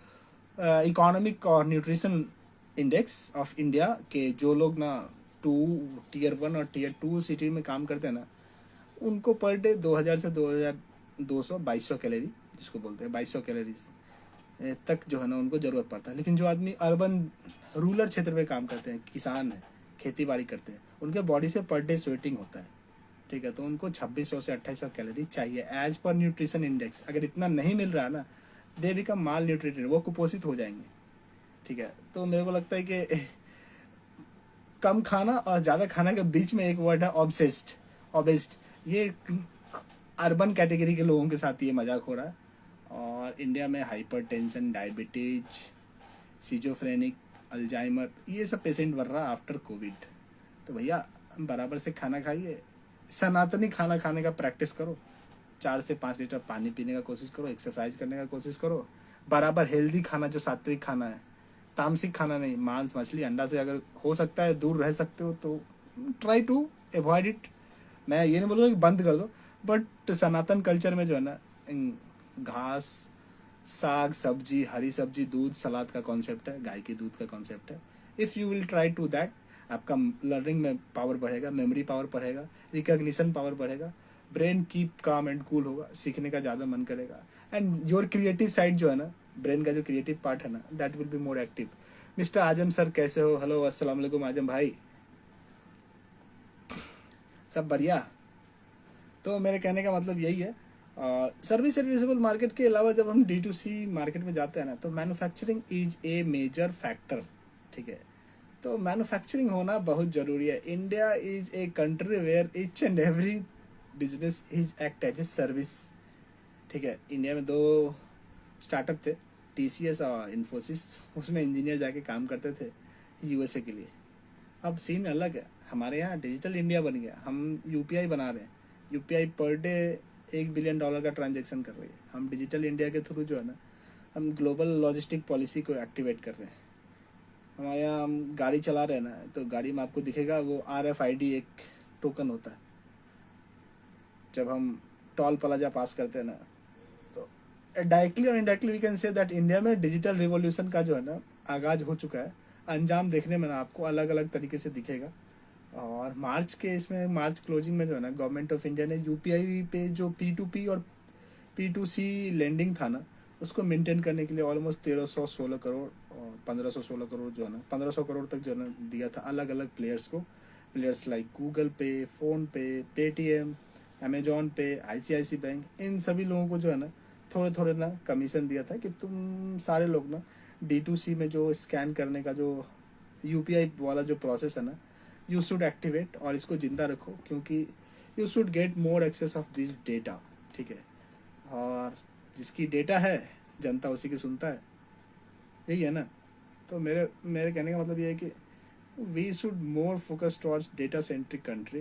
economic और न्यूट्रिशन इंडेक्स ऑफ इंडिया के। जो लोग ना टीयर 1 और टीयर 2 सिटी में काम करते हैं ना, उनको पर डे 2000 से 2200 2200 कैलोरी, जिसको बोलते हैं 2200 कैलोरीज तक जो है ना उनको ज़रूरत पड़ता है। लेकिन जो आदमी अर्बन रूरल क्षेत्र में काम करते हैं, किसान हैं, खेती बाड़ी करते हैं, उनके बॉडी से पर डे स्वेटिंग होता है, ठीक है। तो उनको 2600 से 2800 कैलोरी चाहिए एज पर न्यूट्रिशन इंडेक्स। अगर इतना नहीं मिल रहा है ना, दे बिकम माल न्यूट्रिटेड, वो कुपोषित हो जाएंगे, ठीक है। तो मेरे को लगता है कि कम खाना और ज़्यादा खाना के बीच में एक वर्ड है ऑब्सेस्ड, ऑबेस्ड। ये अर्बन कैटेगरी के लोगों के साथ ये मजाक हो रहा है। और इंडिया में हाइपरटेंशन, डायबिटीज, सीजोफ्रेनिक, अल्जाइमर, ये सब पेशेंट बढ़ रहा है आफ्टर कोविड। तो भैया बराबर से खाना खाइए, सनातनी खाना खाने का प्रैक्टिस करो, 4 से 5 लीटर पानी पीने का कोशिश करो, एक्सरसाइज करने का कोशिश करो, बराबर हेल्दी खाना जो सात्विक खाना है, तामसिक खाना नहीं, मांस मछली अंडा से अगर हो सकता है दूर रह सकते हो तो ट्राई टू अवॉइड इट। मैं ये नहीं बोलूँगा कि बंद कर दो, बट सनातन कल्चर में जो है ना घास, साग सब्जी, हरी सब्जी, दूध, सलाद का कॉन्सेप्ट है, गाय के दूध का कॉन्सेप्ट है। If you will try to that, आपका लर्निंग में पावर बढ़ेगा, मेमोरी पावर बढ़ेगा, रिकॉग्निशन पावर बढ़ेगा, brain keep calm and cool होगा, सीखने का ज़्यादा मन करेगा, एंड योर क्रिएटिव साइड जो है ना, ब्रेन का जो क्रिएटिव पार्ट है ना, that will be more active. Mister Azam sir कैसे हो? हेलो, अस्सलाम वालेकुम आजम भाई, सब बढ़िया। तो मेरे कहने का मतलब यही है, सर्विस एड्रेसेबल मार्केट के अलावा जब हम D2C मार्केट में जाते हैं ना, तो manufacturing is a major factor, ठीक है। तो मैन्युफैक्चरिंग होना बहुत ज़रूरी है। India is a country where each and every business is act as a service, ठीक है। इंडिया में 2 स्टार्टअप थे, TCS और इन्फोसिस, उसमें इंजीनियर जाके काम करते थे USA के लिए। अब सीन अलग है, हमारे यहाँ डिजिटल इंडिया बन गया, हम UPI बना रहे हैं, UPI पर डे $1 बिलियन का ट्रांजेक्शन कर रही है। हम डिजिटल इंडिया के थ्रू जो है ना, हम ग्लोबल लॉजिस्टिक पॉलिसी को एक्टिवेट कर रहे हैं। हमारे यहाँ हम गाड़ी चला रहे हैं ना, तो गाड़ी में आपको दिखेगा वो RFID एक टोकन होता है। जब हम टोल प्लाजा पास करते हैं ना, तो डायरेक्टली और indirectly we can say that India में डिजिटल रिवॉल्यूशन का जो है ना आगाज हो चुका है। अंजाम देखने में ना आपको अलग अलग तरीके से दिखेगा। और मार्च के इसमें मार्च क्लोजिंग में जो है ना, गवर्नमेंट ऑफ इंडिया ने UPI पे जो P2P और P2C लेंडिंग था ना, उसको मेंटेन करने के लिए ऑलमोस्ट 1316 करोड़ और 1516 करोड़ जो है ना, 1500 करोड़ तक जो है ना दिया था अलग अलग प्लेयर्स को। प्लेयर्स लाइक गूगल पे, फ़ोन पे, पेटीएम, अमेजोन पे, ICICI बैंक, इन सभी लोगों को जो है ना थोड़े थोड़े ना कमीशन दिया था कि तुम सारे लोग ना D2C में जो स्कैन करने का जो UPI वाला जो प्रोसेस है ना, यू शुड एक्टिवेट और इसको ज़िंदा रखो, क्योंकि you should get more access of this data, ठीक है। और जिसकी डेटा है जनता उसी की सुनता है, यही है ना। तो मेरे मेरे कहने का मतलब ये है कि we should more focus towards data centric country.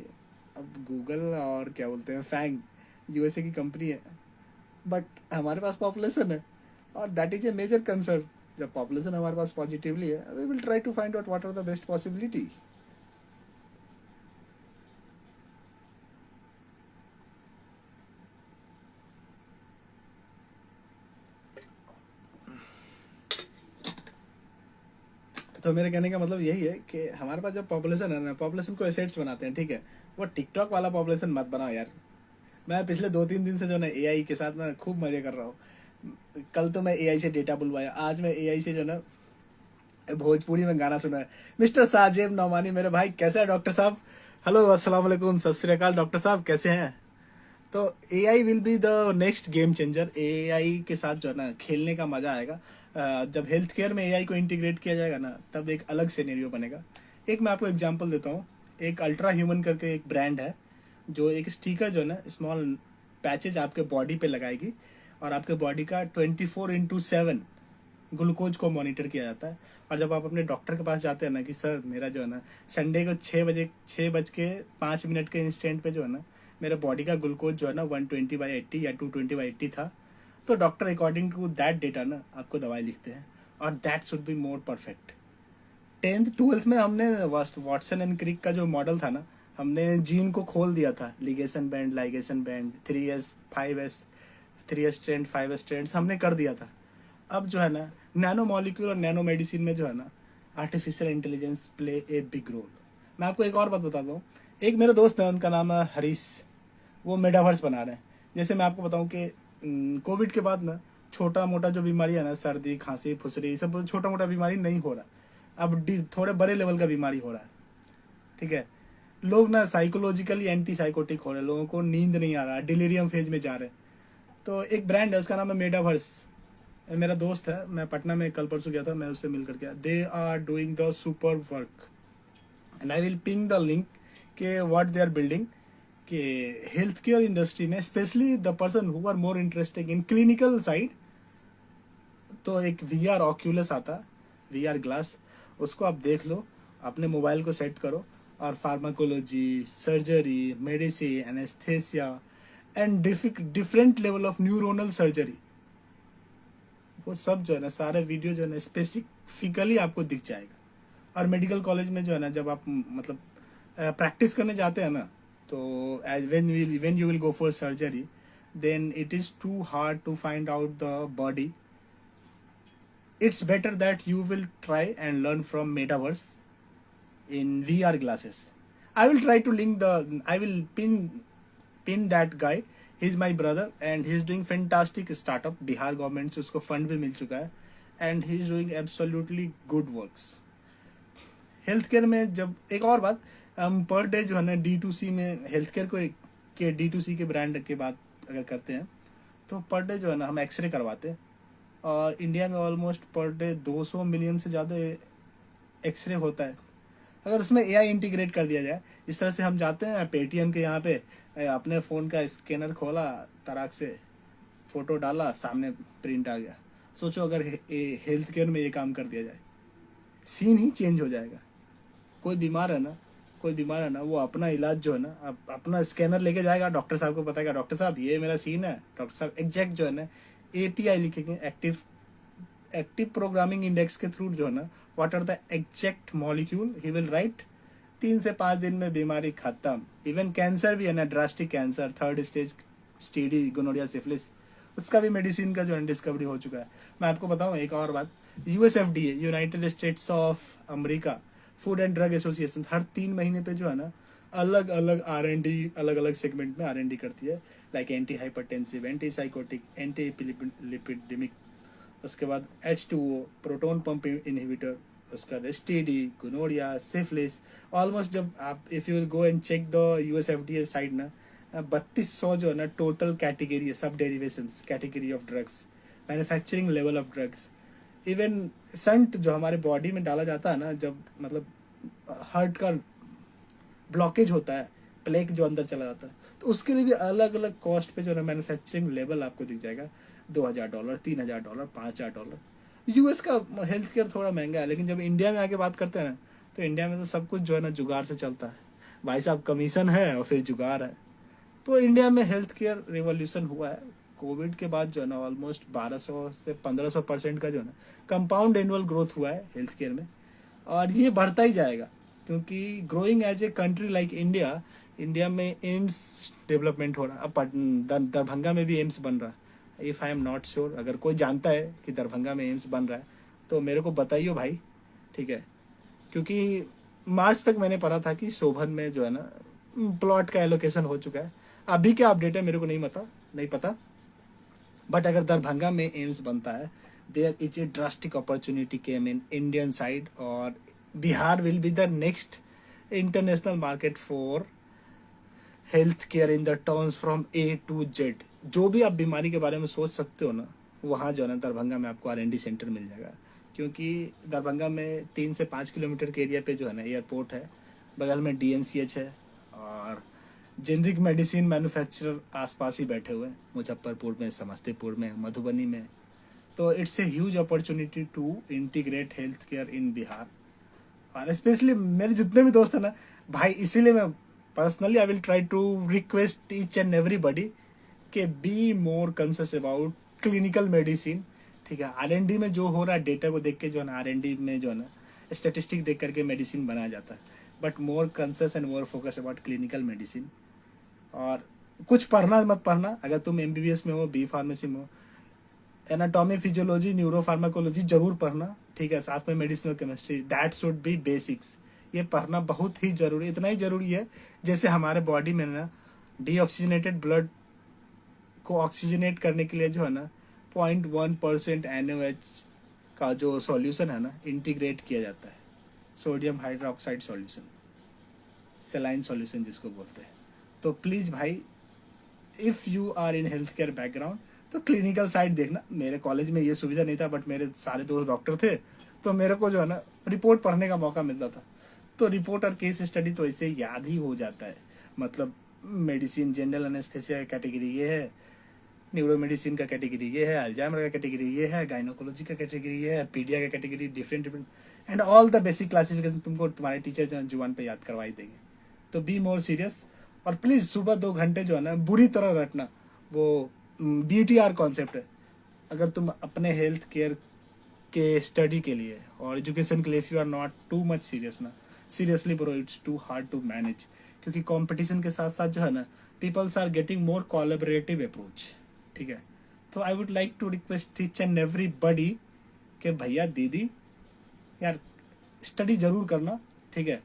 अब गूगल और क्या बोलते हैं फैंग यूएसए की कंपनी है, बट हमारे पास पॉपुलेशन है और that is a major concern. जब पॉपुलेशन हमारे पास पॉजिटिवली है, we will try to find out what are the best possibility. तो मेरे कहने का मतलब यही है कि हमारे पास जब पॉपुलेशन है ना, पॉपुलेशन को एसेट्स बनाते हैं, ठीक है। वो टिकटॉक वाला पॉपुलेशन मत बनाओ यार। मैं पिछले 2-3 दिन से जो ना एआई के साथ मैं खूब मजे कर रहा हूँ। कल तो मैं एआई से डेटा बुलवाया, आज मैं एआई से जो ना भोजपुरी में गाना सुना है। मिस्टर साजिब नौमानी मेरे भाई, कैसे है डॉक्टर साहब? हेलो, अस्सलाम वालेकुम, सत श्री अकाल डॉक्टर साहब, कैसे हैं? तो AI will be the next game changer. AI के साथ जो है ना खेलने का मजा आएगा। जब हेल्थ केयर में एआई को इंटीग्रेट किया जाएगा ना, तब एक अलग सिनेरियो बनेगा। एक मैं आपको एग्जांपल देता हूँ। एक अल्ट्रा ह्यूमन करके एक ब्रांड है, जो एक स्टिकर जो है ना स्मॉल पैचेज आपके बॉडी पे लगाएगी और आपके बॉडी का 24/7 ग्लूकोज को मॉनिटर किया जाता है। और जब आप अपने डॉक्टर के पास जाते हैं ना कि सर मेरा जो है ना संडे को 6:05 के इंस्टेंट पे जो है ना मेरे बॉडी का ग्लूकोज जो है ना 120/80 या 220/80 था, तो doctor according to that data ना आपको दवाई लिखते हैं, और that should be more perfect. 10th 12th में हमने वाटसन एंड क्रिक का जो मॉडल था ना, हमने जीन को खोल दिया था, ligation band, ligation band, 3S 5S, 3S strand, 5S strand हमने कर दिया था। अब जो है ना नैनो मॉलिक्यूल और नैनो मेडिसिन में जो है ना artificial intelligence play a big role. मैं आपको एक और बात बताता हूँ। एक मेरा दोस्त है, उनका नाम है हरीश, वो मेटावर्स बना रहे हैं। जैसे मैं आपको बताऊं कि कोविड के बाद ना छोटा मोटा जो बीमारी है ना, सर्दी खांसी फुसरी, सब छोटा मोटा बीमारी नहीं हो रहा। अब थोड़े बड़े लेवल का बीमारी हो रहा है, ठीक है। लोग ना साइकोलॉजिकली एंटी साइकोटिक हो रहे हैं, लोगों को नींद नहीं आ रहा, डिलीरियम फेज में जा रहे हैं। तो एक ब्रांड है, उसका नाम है मेटावर्स। मेरा दोस्त है, मैं पटना में कल परसों गया था, मैं उससे मिलकर गया। They are doing the super work and I will ping the link के व्हाट दे आर बिल्डिंग। कि हेल्थ केयर इंडस्ट्री में specially the person who are more interested in clinical side, तो एक VR ऑक्यूलस आता, VR glass, उसको आप देख लो, अपने मोबाइल को सेट करो और pharmacology, surgery, medicine, anaesthesia and different level of neuronal surgery, वो सब जो है ना सारे वीडियो जो है ना स्पेसिफिकली आपको दिख जाएगा। और मेडिकल कॉलेज में जो है ना जब आप मतलब प्रैक्टिस करने जाते हैं ना, तो as when you will go for surgery, then it is too hard to find out the body. It's better that you will try and learn from metaverse in VR glasses. I will try to link the, I will pin that guy. He's my brother and he's doing fantastic startup. Bihar government से उसको fund भी मिल चुका है and he is doing absolutely good works. Health care में जब एक और बात, हम पर डे जो है ना D2C में हेल्थ केयर को के D2C के ब्रांड के बात अगर करते हैं, तो पर डे जो है ना हम एक्सरे करवाते हैं, और इंडिया में ऑलमोस्ट पर डे 200 मिलियन से ज़्यादा एक्सरे होता है। अगर उसमें AI इंटीग्रेट कर दिया जाए, इस तरह से हम जाते हैं पेटीएम के यहाँ पे, अपने फ़ोन का स्कैनर खोला, तराक से फ़ोटो डाला, सामने प्रिंट आ गया। सोचो अगर हेल्थ केयर में ये काम कर दिया जाए, सीन ही चेंज हो जाएगा। कोई बीमार है ना, कोई बीमार है ना, वो अपना इलाज जो है ना अपना स्कैनर लेके जाएगा, डॉक्टर साहब को बताएगा, डॉक्टर साहब ये मेरा सीन है, डॉक्टर साहब एग्जैक्ट जो है ना API लिखेंगे, एक्टिव प्रोग्रामिंग इंडेक्स के थ्रू जो है ना what are the exact molecule he will write. 3 से 5 दिन में बीमारी खत्म। इवन कैंसर भी है ना, drastic cancer, 3rd stage, STD, gonorrhoea, syphilis, उसका भी मेडिसिन का जो है डिस्कवरी हो चुका है। मैं आपको बताऊं एक और बात, USFDA, United States of America food and drug association, हर 3 महीने पे जो है ना अलग अलग R&D, अलग अलग सेगमेंट में R&D करती है, like anti hypertensive, anti psychotic, anti lipidaemic, उसके बाद H2O, प्रोटोन पंप इनहिबिटर, उसके बाद STD, गोनोरिया, सिफिलिस। ऑलमोस्ट जब आप if you will go and check the USFDA side ना, 3200 जो है ना टोटल कैटेगरी है, सब derivations category of drugs, manufacturing level of drugs. Even संट जो हमारे बॉडी में डाला जाता है ना, जब मतलब हार्ट का ब्लॉकेज होता है, प्लेग जो अंदर चला जाता है, तो उसके लिए भी अलग अलग कॉस्ट पे जो है मैन्युफैक्चरिंग लेवल आपको दिख जाएगा। $2,000, $3,000, $5,000। यूएस का हेल्थ केयर थोड़ा महंगा है, लेकिन जब इंडिया में आके बात करते हैं ना, तो इंडिया में तो सब कुछ जो है ना जुगाड़ से चलता है भाई साहब। कमीशन है और फिर जुगाड़ है। तो इंडिया में हेल्थ केयर रिवॉल्यूशन हुआ है कोविड के बाद जो है ना, ऑलमोस्ट 1200 से 1500% का जो है ना कंपाउंड एनुअल ग्रोथ हुआ है हेल्थ केयर में, और ये बढ़ता ही जाएगा, क्योंकि growing as a country like India, India में एम्स डेवलपमेंट हो रहा है। अब दरभंगा में भी एम्स बन रहा है। If I am not sure, अगर कोई जानता है कि दरभंगा में एम्स बन रहा है तो मेरे को बताइए भाई, ठीक है। क्योंकि मार्च तक मैंने पढ़ा था कि शोभन में जो है ना प्लॉट का एलोकेशन हो चुका है। अभी क्या अपडेट है मेरे को नहीं पता। बट अगर दरभंगा में एम्स बनता है, there is a drastic opportunity came in Indian side, और Bihar will be the next international market for health care in the terms from A to Z. जो भी आप बीमारी के बारे में सोच सकते हो ना, वहाँ जो है ना दरभंगा में आपको R&D सेंटर मिल जाएगा। क्योंकि दरभंगा में 3 से 5 किलोमीटर के एरिया पे जो है ना एयरपोर्ट है, बगल में DMCH है, और जेनरिक मेडिसिन मैन्युफैक्चरर आसपास ही बैठे हुए हैं, मुजफ्फरपुर में, समस्तीपुर में, मधुबनी में। तो it's a huge opportunity to integrate health care in Bihar. और स्पेशली मेरे जितने भी दोस्त हैं ना भाई, इसीलिए मैं personally I will try to request each and everybody के be more conscious about clinical medicine, ठीक है। R&D में जो हो रहा है, डेटा को देख के जो है ना, R&D में जो है ना स्टेटिस्टिक देख करके मेडिसिन बनाया जाता है, but more conscious and more focus about clinical medicine. और कुछ पढ़ना मत पढ़ना, अगर तुम MBBS में हो, B फार्मेसी में हो, एनाटॉमी, फिजियोलॉजी, न्यूरोफार्माकोलॉजी जरूर पढ़ना, ठीक है। साथ में medicinal chemistry, that should B basics. ये पढ़ना बहुत ही जरूरी, इतना ही जरूरी है जैसे हमारे बॉडी में ना डीऑक्सीजनेटेड ब्लड को ऑक्सीजनेट करने के लिए जो है ना 0.1% NaOH का जो सॉल्यूशन है ना इंटीग्रेट किया जाता है, sodium hydroxide solution, saline solution जिसको बोलते हैं। तो प्लीज़ भाई, if you are in health care background तो क्लिनिकल साइड देखना। मेरे कॉलेज में ये सुविधा नहीं था, बट मेरे सारे दोस्त डॉक्टर थे, तो मेरे को जो है ना रिपोर्ट पढ़ने का मौका मिलता था। तो रिपोर्ट और केस स्टडी तो ऐसे याद ही हो जाता है। मतलब मेडिसिन, जनरल एनेस्थेसिया का कैटेगरी ये है, न्यूरो मेडिसिन का कैटेगरी ये है, अल्जाइमर का कैटेगरी ये है, गायनोकोलॉजी का कैटेगरी ये है, पीडिया का category different and all the basic classification तुमको तुम्हारे टीचर जो है जुबान पे याद करवाई देंगे। तो बी मोर सीरियस, और प्लीज़ सुबह 2 घंटे जो है ना बुरी तरह रटना। वो BTR कॉन्सेप्ट है। अगर तुम अपने हेल्थ केयर के स्टडी के लिए और एजुकेशन के लिए, if you are not too much serious ना, seriously bro, it's too hard to manage. क्योंकि कंपटीशन के साथ साथ जो है ना peoples are getting more collaborative approach, ठीक है। तो I would like to request each and everybody कि भैया दीदी यार स्टडी जरूर करना, ठीक है।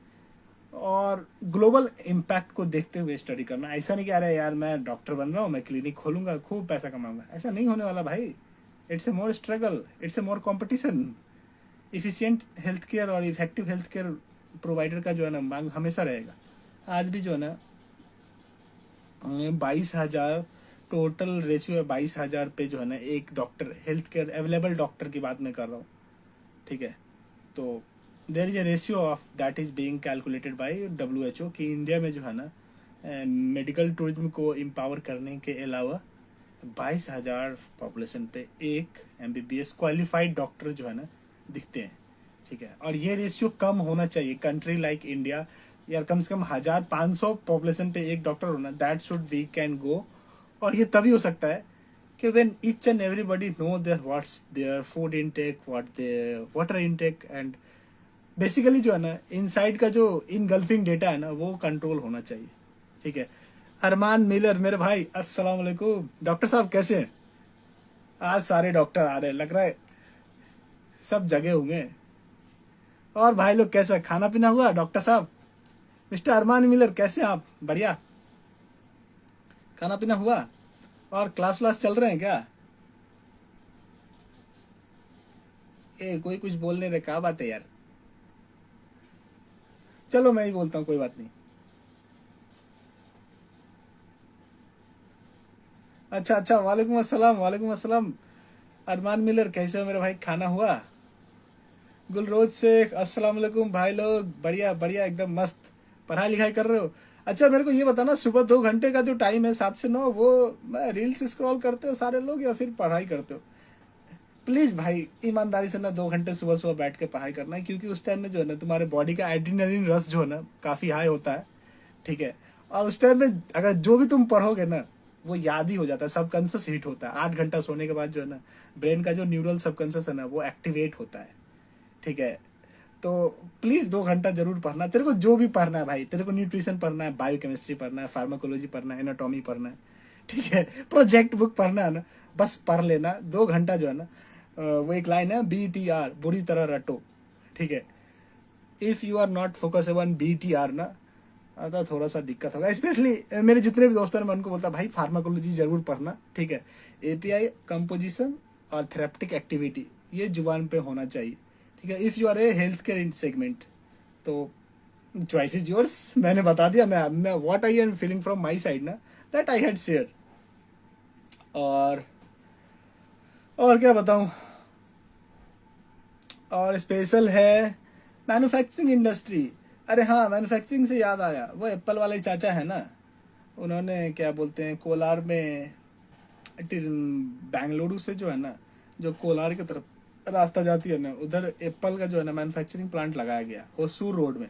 और ग्लोबल इम्पैक्ट को देखते हुए स्टडी करना। ऐसा नहीं कि अरे यार मैं डॉक्टर बन रहा हूँ, मैं क्लिनिक खोलूंगा, खूब पैसा कमाऊंगा, ऐसा नहीं होने वाला भाई। It's a more struggle, it's a more competition. Efficient health care और इफेक्टिव हेल्थ केयर प्रोवाइडर का जो है ना मांग हमेशा रहेगा। आज भी जो है ना 22,000 टोटल रेशियो है, 22,000 पे जो है ना एक doctor, health care available doctor की बात मैं कर रहा हूँ, ठीक है। तो there is a ratio of that is being calculated by WHO कि इंडिया में जो है ना मेडिकल टूरिज्म को एम्पावर करने के अलावा 22,000 पॉपुलेशन पे एक MBBS क्वालिफाइड डॉक्टर जो है ना दिखते हैं, ठीक है। और ये रेशियो कम होना चाहिए। कंट्री लाइक इंडिया, यार कम से कम 1,500 पॉपुलेशन पे एक डॉक्टर होना, that should we can go. और ये तभी हो सकता है कि when each and everybody know their what's their food intake, what their water intake, and basically जो है ना इनसाइड का जो इनगल्फिंग डेटा है ना वो कंट्रोल होना चाहिए, ठीक है। अरमान मिलर मेरे भाई, अस्सलाम वालेकुम। डॉक्टर साहब कैसे हैं? आज सारे डॉक्टर आ रहे हैं, लग रहा है सब जगह होंगे। और भाई लोग कैसा, खाना पीना हुआ डॉक्टर साहब? मिस्टर अरमान मिलर कैसे हैं आप? बढ़िया, खाना पीना हुआ? और क्लास व्लास चल रहे हैं क्या? कोई कुछ बोल नहीं रहे, क्या बात है यार? चलो मैं ही बोलता हूँ, कोई बात नहीं। अच्छा अच्छा, वालेकुम अस्सलाम, वालेकुम अस्सलाम। अरमान मिलर कैसे हो मेरे भाई, खाना हुआ? गुलरोज शेख, अस्सलाम वालेकुम भाई लोग, बढ़िया बढ़िया एकदम मस्त। पढ़ाई लिखाई कर रहे हो? अच्छा मेरे को ये बताना, सुबह 2 घंटे का जो टाइम है 7 से 9, वो रील्स स्क्रॉल करते हो सारे लोग या फिर पढ़ाई करते हो? प्लीज भाई ईमानदारी से ना 2 घंटे सुबह सुबह बैठ के पढ़ाई करना है, क्योंकि उस टाइम में जो है ना तुम्हारे बॉडी का एड्रेनलिन रश जो है ना काफी हाई होता है। ठीक है। और उस टाइम में अगर जो भी तुम पढ़ोगे ना वो याद ही हो जाता है, सबकॉन्शियस हिट होता है। 8 घंटा सोने के बाद जो है ना ब्रेन का जो न्यूरल सबकॉन्शियस है ना वो एक्टिवेट होता है। ठीक है। तो प्लीज 2 घंटा जरूर पढ़ना। तेरे को जो भी पढ़ना है भाई, तेरे को न्यूट्रिशन पढ़ना है, बायोकेमिस्ट्री पढ़ना है, फार्माकोलॉजी पढ़ना है, एनाटॉमी पढ़ना है, ठीक है, प्रोजेक्ट बुक पढ़ना है ना, बस पढ़ लेना 2 घंटा जो है ना। वो एक लाइन है, BTR बुरी तरह रटो। ठीक है। If you are not focusable on BTR ना, तो थोड़ा सा दिक्कत होगा। स्पेशली मेरे जितने भी दोस्त हैं मैं उनको बोलता भाई फार्माकोलॉजी जरूर पढ़ना। ठीक है। API कंपोजिशन और थेरेप्टिक एक्टिविटी ये जुबान पे होना चाहिए। ठीक है। If you are a health care in segment तो चॉइस इज योर्स। मैंने बता दिया, मैं what I am feeling from my side ना, दैट आई हैड शेयर। और और क्या बताऊं। और स्पेशल है मैन्युफैक्चरिंग इंडस्ट्री। अरे हाँ, मैन्युफैक्चरिंग से याद आया, वो एप्पल वाले चाचा है ना, उन्होंने क्या बोलते हैं कोलार में, बेंगलुरु से जो है ना, जो कोलार की तरफ रास्ता जाती है ना, उधर एप्पल का जो है ना मैन्युफैक्चरिंग प्लांट लगाया गया होसूर रोड में।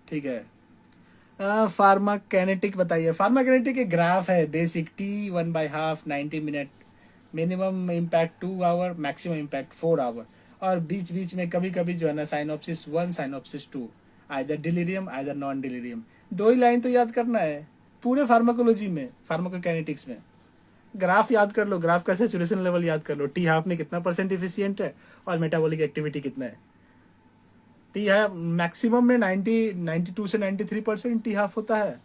ठीक है। फार्माकेनेटिक बताइए। फार्माकेनेटिक एक ग्राफ है, basic T1/2 90 minute, minimum impact 2 hour, maximum impact 4 hour. और बीच बीच में कभी कभी जो है ना synopsis 1 synopsis 2, either delirium either non delirium. 2 ही लाइन तो याद करना है पूरे फार्माकोलॉजी में, फार्माकोकाइनेटिक्स में। ग्राफ याद कर लो, ग्राफ का सेचुरेशन लेवल याद कर लो, टी हाफ में कितना परसेंट इफिशियंट है और मेटाबॉलिक एक्टिविटी कितना है। टी हाफ मैक्सिमम में 92 से 93% टी हाफ होता है,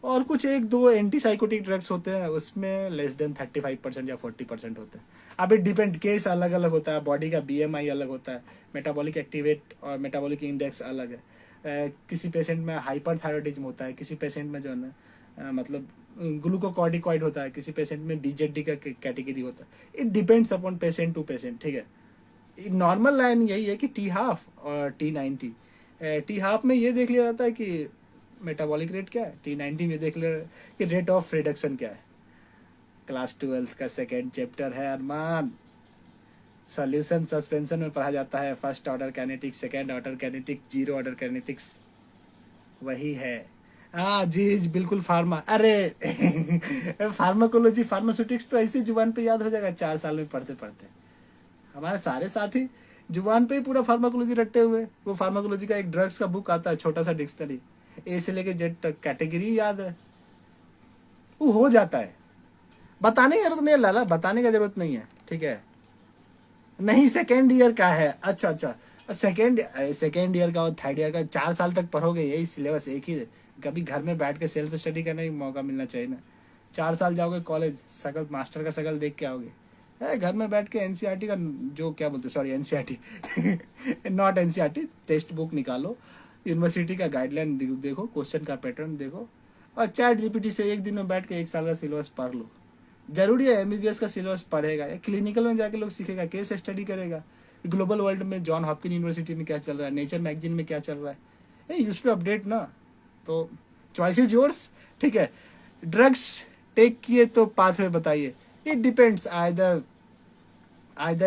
और कुछ एक दो एंटी साइकोटिक ड्रग्स होते हैं उसमें लेस देन 35% या 40% होते हैं। अब इट डिपेंड, केस अलग अलग होता है, बॉडी का BMI अलग होता है, मेटाबॉलिक एक्टिवेट और मेटाबॉलिक इंडेक्स अलग है। किसी पेशेंट में हाइपर थायरॉइडिज्म होता है, किसी पेशेंट में जो है ना मतलब ग्लूकोकॉर्टिकॉइड होता है, किसी पेशेंट में BZD का कैटेगरी होता है। It depends upon patient to patient. ठीक है। नॉर्मल लाइन यही है कि टी हाफ और T90। टी हाफ में ये देख लिया जाता है कि मेटाबॉलिक रेट क्या है, T90 में देख लिया कि रेट ऑफ रिडक्शन क्या है। क्लास 12 का सेकेंड चैप्टर है अरमान, सॉल्यूशन सस्पेंशन में पढ़ा जाता है। First order kinetics, second order kinetics, zero order kinetics, वही है। हाँ जी जी, बिल्कुल फार्मा। अरे फार्माकोलॉजी फार्मास्यूटिक्स तो ऐसे जुबान पे याद हो जाएगा 4 साल में पढ़ते पढ़ते। हमारे सारे साथी जुबान पे ही पूरा फार्माकोलॉजी रट्टे हुए। वो फार्माकोलॉजी का एक ड्रग्स का बुक आता है, छोटा सा डिक्शनरी, A से लेके Z तक कैटेगरी याद है, वो हो जाता है। बताने की जरूरत नहीं है लाला, बताने की जरूरत नहीं है। ठीक है। नहीं सेकेंड ईयर का है, अच्छा अच्छा, सेकेंड ईयर का और थर्ड ईयर का 4 साल तक पढ़ोगे, यही सिलेबस एक ही। कभी घर में बैठ के सेल्फ स्टडी करने का मौका मिलना चाहिए ना। 4 साल जाओगे कॉलेज, सकल मास्टर का शकल देख के आओगे। घर में बैठ के NCERT का जो क्या बोलते, sorry NCERT not NCERT, text book निकालो, यूनिवर्सिटी का गाइडलाइन देखो, क्वेश्चन का पैटर्न देखो, और ChatGPT से एक दिन में बैठ के 1 साल का सिलेबस पढ़ लो। जरूरी है MBBS का सिलेबस पढ़ेगा या क्लिनिकल में जाके लोग सीखेगा, केस स्टडी करेगा, ग्लोबल वर्ल्ड में जॉन हॉपकिन यूनिवर्सिटी में क्या चल रहा है, नेचर मैगजीन में क्या चल रहा है, यूज टू अपडेट ना। तो चॉइस इज योर्स। ठीक है। ड्रग्स टेक किए तो पाथवे बताइए। It depends, either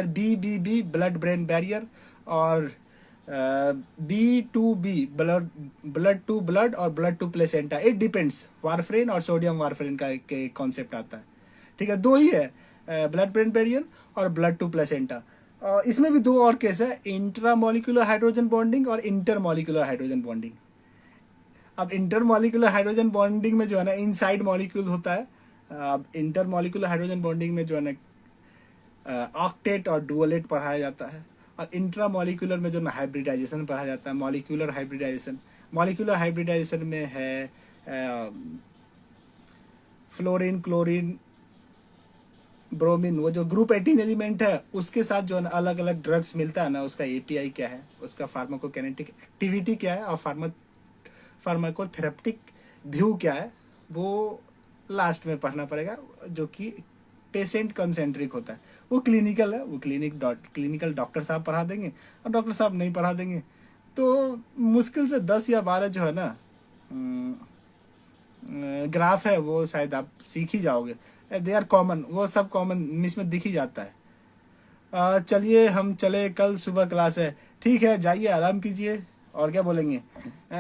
BBB blood brain barrier, और B2B ब्लड टू ब्लड और blood to placenta. It depends, warfarin और सोडियम वारफ्रेन का कॉन्सेप्ट आता है। ठीक है। 2 ही है, ब्लड ब्रेन बैरियर और ब्लड टू प्लेसेंटा। इसमें भी 2 और केस है, इंट्रामोलिकुलर हाइड्रोजन बॉन्डिंग और इंटरमोलिकुलर हाइड्रोजन बॉन्डिंग। अब इंटरमोलिकुलर हाइड्रोजन बॉन्डिंग में जो है ना इनसाइड मॉलिक्यूल होता है। अब इंटरमोलिकुलर हाइड्रोजन बॉन्डिंग में जो है ना ऑक्टेट और डुअलेट पढ़ाया जाता है। और इंट्रामोलिकुलर में जो ना हाइब्रिडाइजेशन पढ़ाया जाता है, मॉलिक्यूलर हाइब्रिडाइजेशन। मॉलिक्यूलर हाइब्रिडाइजेशन में है फ्लोरीन, क्लोरीन, ब्रोमीन, वो जो ग्रुप 18 एलिमेंट है उसके साथ जो है ना अलग अलग ड्रग्स मिलता है ना, उसका API क्या है, उसका फार्माकोकाइनेटिक एक्टिविटी क्या है, और फार्माकोथेरेप्टिक व्यू क्या है, वो लास्ट में पढ़ना पड़ेगा, जो कि पेशेंट कंसेंट्रिक होता है। वो क्लिनिकल है, वो क्लिनिकल डॉक्टर साहब पढ़ा देंगे, और डॉक्टर साहब नहीं पढ़ा देंगे तो मुश्किल से 10 या 12 जो है ना ग्राफ है वो शायद आप सीख ही जाओगे, दे आर कॉमन, वो सब कॉमन इसमें दिख ही जाता है। चलिए हम चले, कल सुबह क्लास है। ठीक है, जाइए आराम कीजिए, और क्या बोलेंगे।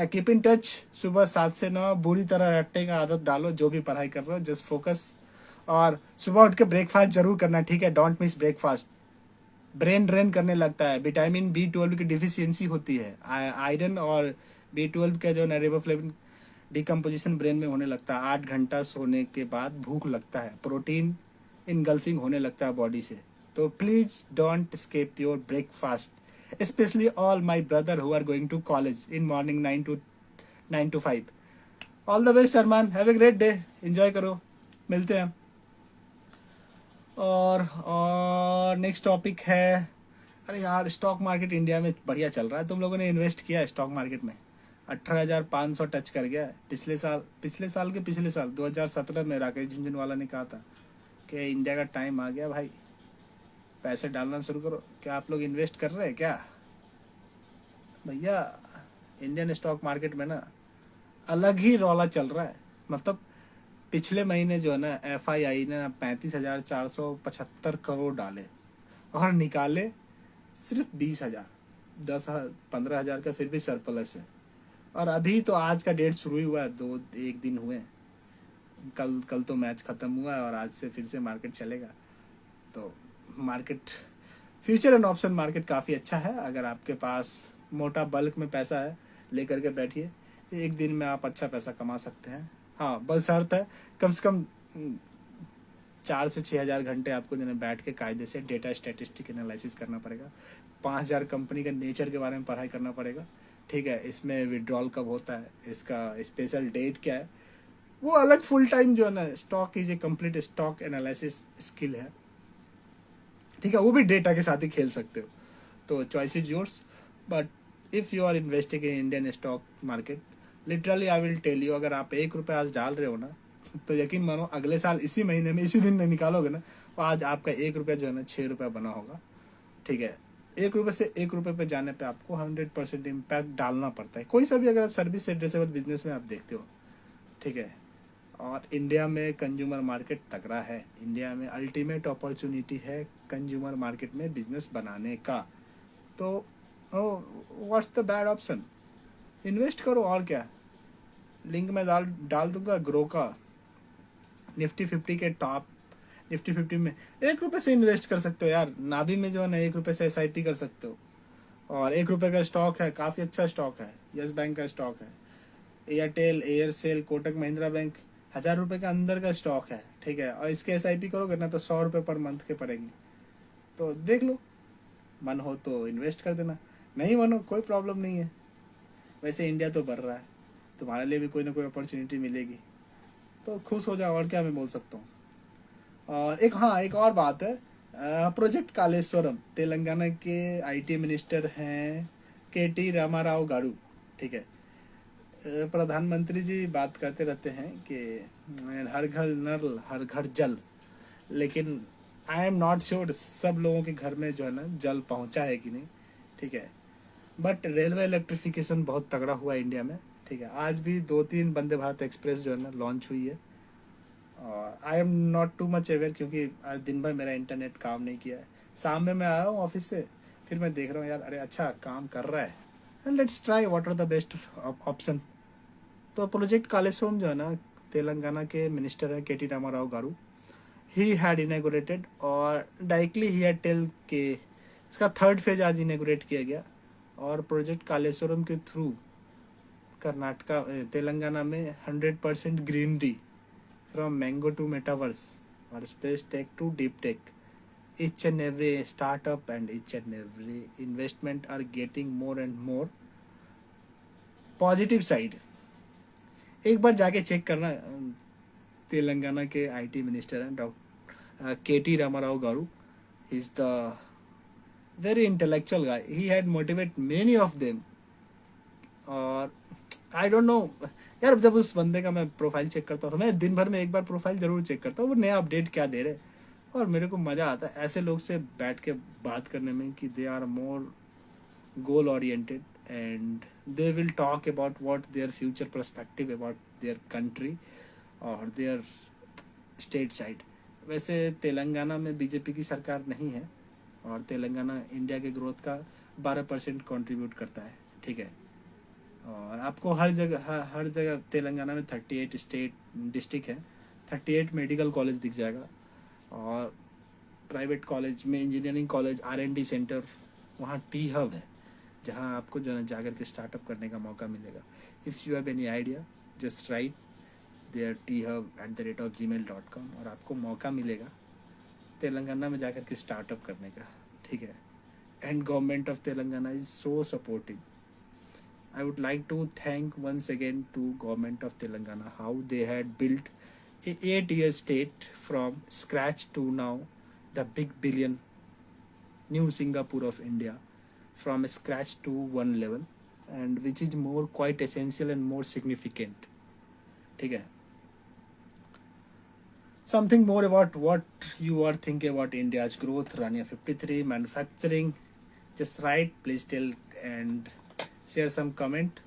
कीप इन टच, सुबह 7 से 9 बुरी तरह रटने का आदत डालो, जो भी पढ़ाई कर रहे हो जस्ट फोकस। और सुबह उठ के ब्रेकफास्ट जरूर करना, ठीक है, don't miss breakfast. Brain drain करने लगता है, विटामिन B12 की डिफिशियंसी होती है, आयरन और B12 का जो रिबोफ्लेविन डिकम्पोजिशन ब्रेन में होने लगता है। 8 घंटा सोने के बाद भूख लगता है, प्रोटीन इनगल्फिंग होने लगता है बॉडी से। तो please don't skip your breakfast, specially all my brother who are going to college in morning 9 to 5। All the best Armaan, have a great day, enjoy करो, मिलते हैं। और नेक्स्ट टॉपिक है, अरे यार स्टॉक मार्केट इंडिया में बढ़िया चल रहा है। तुम लोगों ने इन्वेस्ट किया है स्टॉक मार्केट में? 18,500 टच कर गया है पिछले साल 2017 में राकेश झुनझुनवाला ने कहा था कि इंडिया का टाइम आ गया भाई, पैसे डालना शुरू करो। क्या आप लोग इन्वेस्ट कर रहे हैं क्या भैया? इंडियन स्टॉक मार्केट में ना अलग ही रौला चल रहा है। मतलब पिछले महीने जो है ना FII ने 35,475 करोड़ डाले और निकाले सिर्फ 20,000, 10-15 हज़ार का फिर भी सरप्लस है। और अभी तो आज का डेट शुरू ही हुआ है, 1 दिन हुए, कल तो मैच खत्म हुआ है और आज से फिर से मार्केट चलेगा। तो market, future and option market काफ़ी अच्छा है। अगर आपके पास मोटा बल्क में पैसा है, लेकर के बैठिए, 1 दिन में आप अच्छा पैसा कमा सकते हैं। हाँ, बस शर्त है कम से कम 4 से 6 हज़ार घंटे आपको जो है बैठ के कायदे से डेटा स्टैटिस्टिक एनालिसिस करना पड़ेगा। 5,000 कंपनी का नेचर के बारे में पढ़ाई करना पड़ेगा, ठीक है। इसमें विड्रॉल कब होता है, इसका स्पेशल डेट क्या है, वो अलग फुल टाइम जो है ना, stock is a complete stock analysis skill है, ठीक है। वो भी डेटा के साथ ही खेल सकते हो, तो choice is yours. But if you are investing in Indian stock market, literally I will tell you, अगर आप 1 रुपये आज डाल रहे हो ना, तो यकीन मानो अगले साल इसी महीने में इसी दिन में निकालोगे ना, तो आज आपका 1 रुपया जो है ना 6 रुपया बना होगा, ठीक है। 1 रुपये से 1 रुपये पे जाने पे आपको 100% इम्पैक्ट डालना पड़ता है, कोई सा भी अगर आप सर्विस एड्रेसेबल बिजनेस में आप देखते हो, ठीक है। और इंडिया में कंज्यूमर मार्केट तगड़ा है, इंडिया में अल्टीमेट अपॉर्चुनिटी है कंज्यूमर मार्केट में बिजनेस बनाने का। तो what's the bad option, invest करो, और क्या। लिंक में डाल दूंगा ग्रो का, निफ्टी 50 के टॉप, निफ्टी 50 में 1 रुपये से इन्वेस्ट कर सकते हो यार। नाभी में जो है ना 1 रुपये से SIP कर सकते हो, और 1 रुपये का स्टॉक है, काफ़ी अच्छा स्टॉक है, यस बैंक का स्टॉक है, Airtel, Aircel, Kotak Mahindra bank 1,000 रुपये का अंदर का स्टॉक है, ठीक है। और इसके SIP करोगे ना तो 100 रुपये पर मंथ के पड़ेंगे। तो देख लो, मन हो तो इन्वेस्ट कर देना, नहीं मन हो कोई प्रॉब्लम नहीं है। वैसे इंडिया तो बढ़ रहा है, तुम्हारे लिए भी कोई ना कोई अपॉर्चुनिटी मिलेगी, तो खुश हो जाओ, और क्या मैं बोल सकता हूँ। और एक और बात है, प्रोजेक्ट कालेश्वरम, तेलंगाना के IT मिनिस्टर हैं KT रामाराव गारू, ठीक है। प्रधानमंत्री जी बात करते रहते हैं कि हर घर नल हर घर जल, लेकिन आई एम नॉट श्योर सब लोगों के घर में जो है ना जल पहुंचा है कि नहीं, ठीक है। बट रेलवे इलेक्ट्रिफिकेशन बहुत तगड़ा हुआ है इंडिया में, ठीक है। आज भी 2-3 वंदे भारत एक्सप्रेस जो है ना लॉन्च हुई है। और I am not too much aware, क्योंकि आज दिन भर मेरा इंटरनेट काम नहीं किया है। शाम में मैं आया हूँ ऑफिस से, फिर मैं देख रहा हूँ यार, अरे अच्छा काम कर रहा है, let's try what are the best option. तो प्रोजेक्ट कालेश्वरम जो है ना, तेलंगाना के मिनिस्टर है KT Rama Rao garu, he had inaugurated, और डायरेक्टली ही हैड टेल के इसका 3rd फेज आज इनेगोरेट किया गया। और प्रोजेक्ट कालेश्वरम के थ्रू कर्नाटका तेलंगाना में 100% greenery, from mango to metaverse और space tech to deep tech, each and every startup and each and every investment are getting more and more positive side। एक बार जाके चेक करना, तेलंगाना के IT मिनिस्टर हैं doctor KT Rama Rao garu, he is the very intellectual guy, he had motivate many of them. और I don't know यार, जब उस बंदे का मैं प्रोफाइल चेक करता हूँ, मैं दिन भर में एक बार प्रोफाइल जरूर चेक करता हूँ वो नया अपडेट क्या दे रहे, और मेरे को मज़ा आता है ऐसे लोग से बैठ के बात करने में कि they are more goal oriented and they will talk about what their future perspective about their country और their स्टेट साइड। वैसे तेलंगाना में बीजेपी की सरकार नहीं है और तेलंगाना इंडिया के ग्रोथ का 12% कंट्रीब्यूट करता है, ठीक है। और आपको हर जगह तेलंगाना में 38 स्टेट डिस्ट्रिक्ट है, 38 मेडिकल कॉलेज दिख जाएगा और प्राइवेट कॉलेज में इंजीनियरिंग कॉलेज, R&D सेंटर, वहाँ टी हब है जहाँ आपको जो है जाकर के स्टार्टअप करने का मौका मिलेगा। If you have any idea just write there thub@gmail.com और आपको मौका मिलेगा तेलंगाना में जाकर के स्टार्टअप करने का, ठीक है। And government of Telangana is so supportive. I would like to thank once again to government of Telangana how they had built a 8-year state from scratch to now the big billion new Singapore of India, from scratch to one level, and which is more quite essential and more significant, ठीक है। Something more about what you are thinking about India's growth, Rania 53 manufacturing, just write, please tell and share some comment.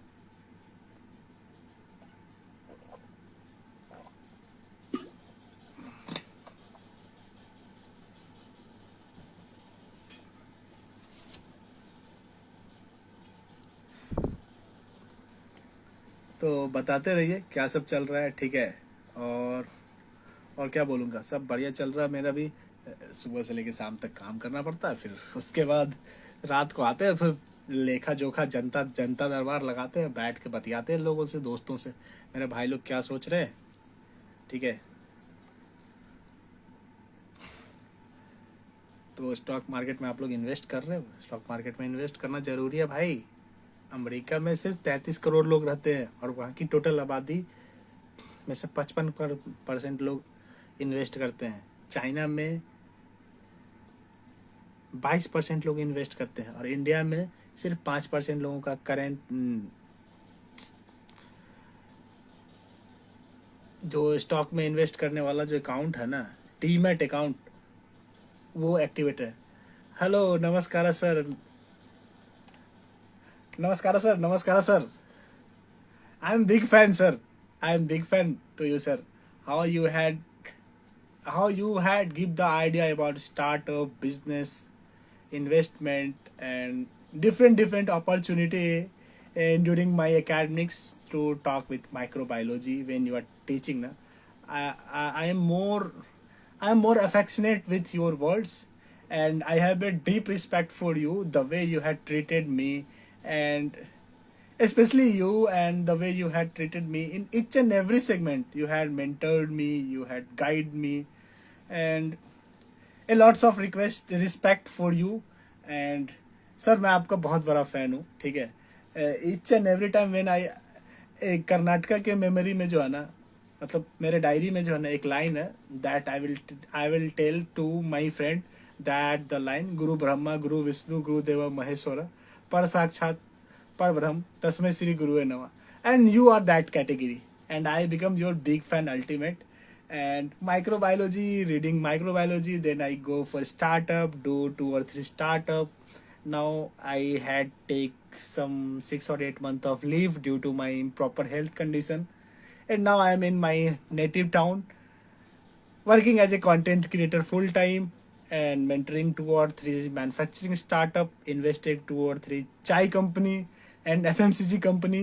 तो बताते रहिए क्या सब चल रहा है, ठीक है। और क्या बोलूँगा, सब बढ़िया चल रहा है मेरा भी। सुबह से लेके शाम तक काम करना पड़ता है, फिर उसके बाद रात को आते हैं, फिर लेखा जोखा जनता जनता दरबार लगाते हैं, बैठ के बतियाते हैं लोगों से, दोस्तों से, मेरे भाई लोग क्या सोच रहे हैं, ठीक है। तो स्टॉक मार्केट में आप लोग इन्वेस्ट कर रहे हो? स्टॉक मार्केट में इन्वेस्ट करना जरूरी है भाई। अमेरिका में सिर्फ 33 करोड़ लोग रहते हैं और वहाँ की टोटल आबादी में से 55% लोग इन्वेस्ट करते हैं। चाइना में 22% लोग इन्वेस्ट करते हैं और इंडिया में सिर्फ 5% लोगों का करेंट जो स्टॉक में इन्वेस्ट करने वाला जो अकाउंट है ना, डीमैट अकाउंट, वो एक्टिवेट है। हेलो, नमस्कार सर, नमस्कार सर, नमस्कार sir. I am big fan sir, I am big fan to you sir. How you had give the idea about startup business investment and different opportunity and during my academics to talk with microbiology when you are teaching na. I am more affectionate with your words and I have a deep respect for you, the way you had treated me, and especially you, and the way you had treated me in each and every segment. You had mentored me, you had guided me, and a lots of request respect for you. And sir मैं आपका बहुत बड़ा fan हूँ, ठीक है। Each and every time when I Karnataka के memory में जो है ना, मतलब मेरे डायरी में जो है ना एक लाइन है, that I will tell to my friend, that the line गुरु ब्रह्मा गुरु विष्णु गुरु देव महेश्वर पर साक्षात पर ब्रह्म तस्मै श्री गुरुवे नमः। And you are that category and I become your big fan ultimate. And microbiology, reading microbiology, then I go for startup, do 2 or 3 startup. Now I had take some 6 or 8 months of leave due to my improper health condition, and now I am in my native town working as a content creator full time and mentoring 2 or 3 manufacturing startup, investing 2 or 3 chai company and FMCG company,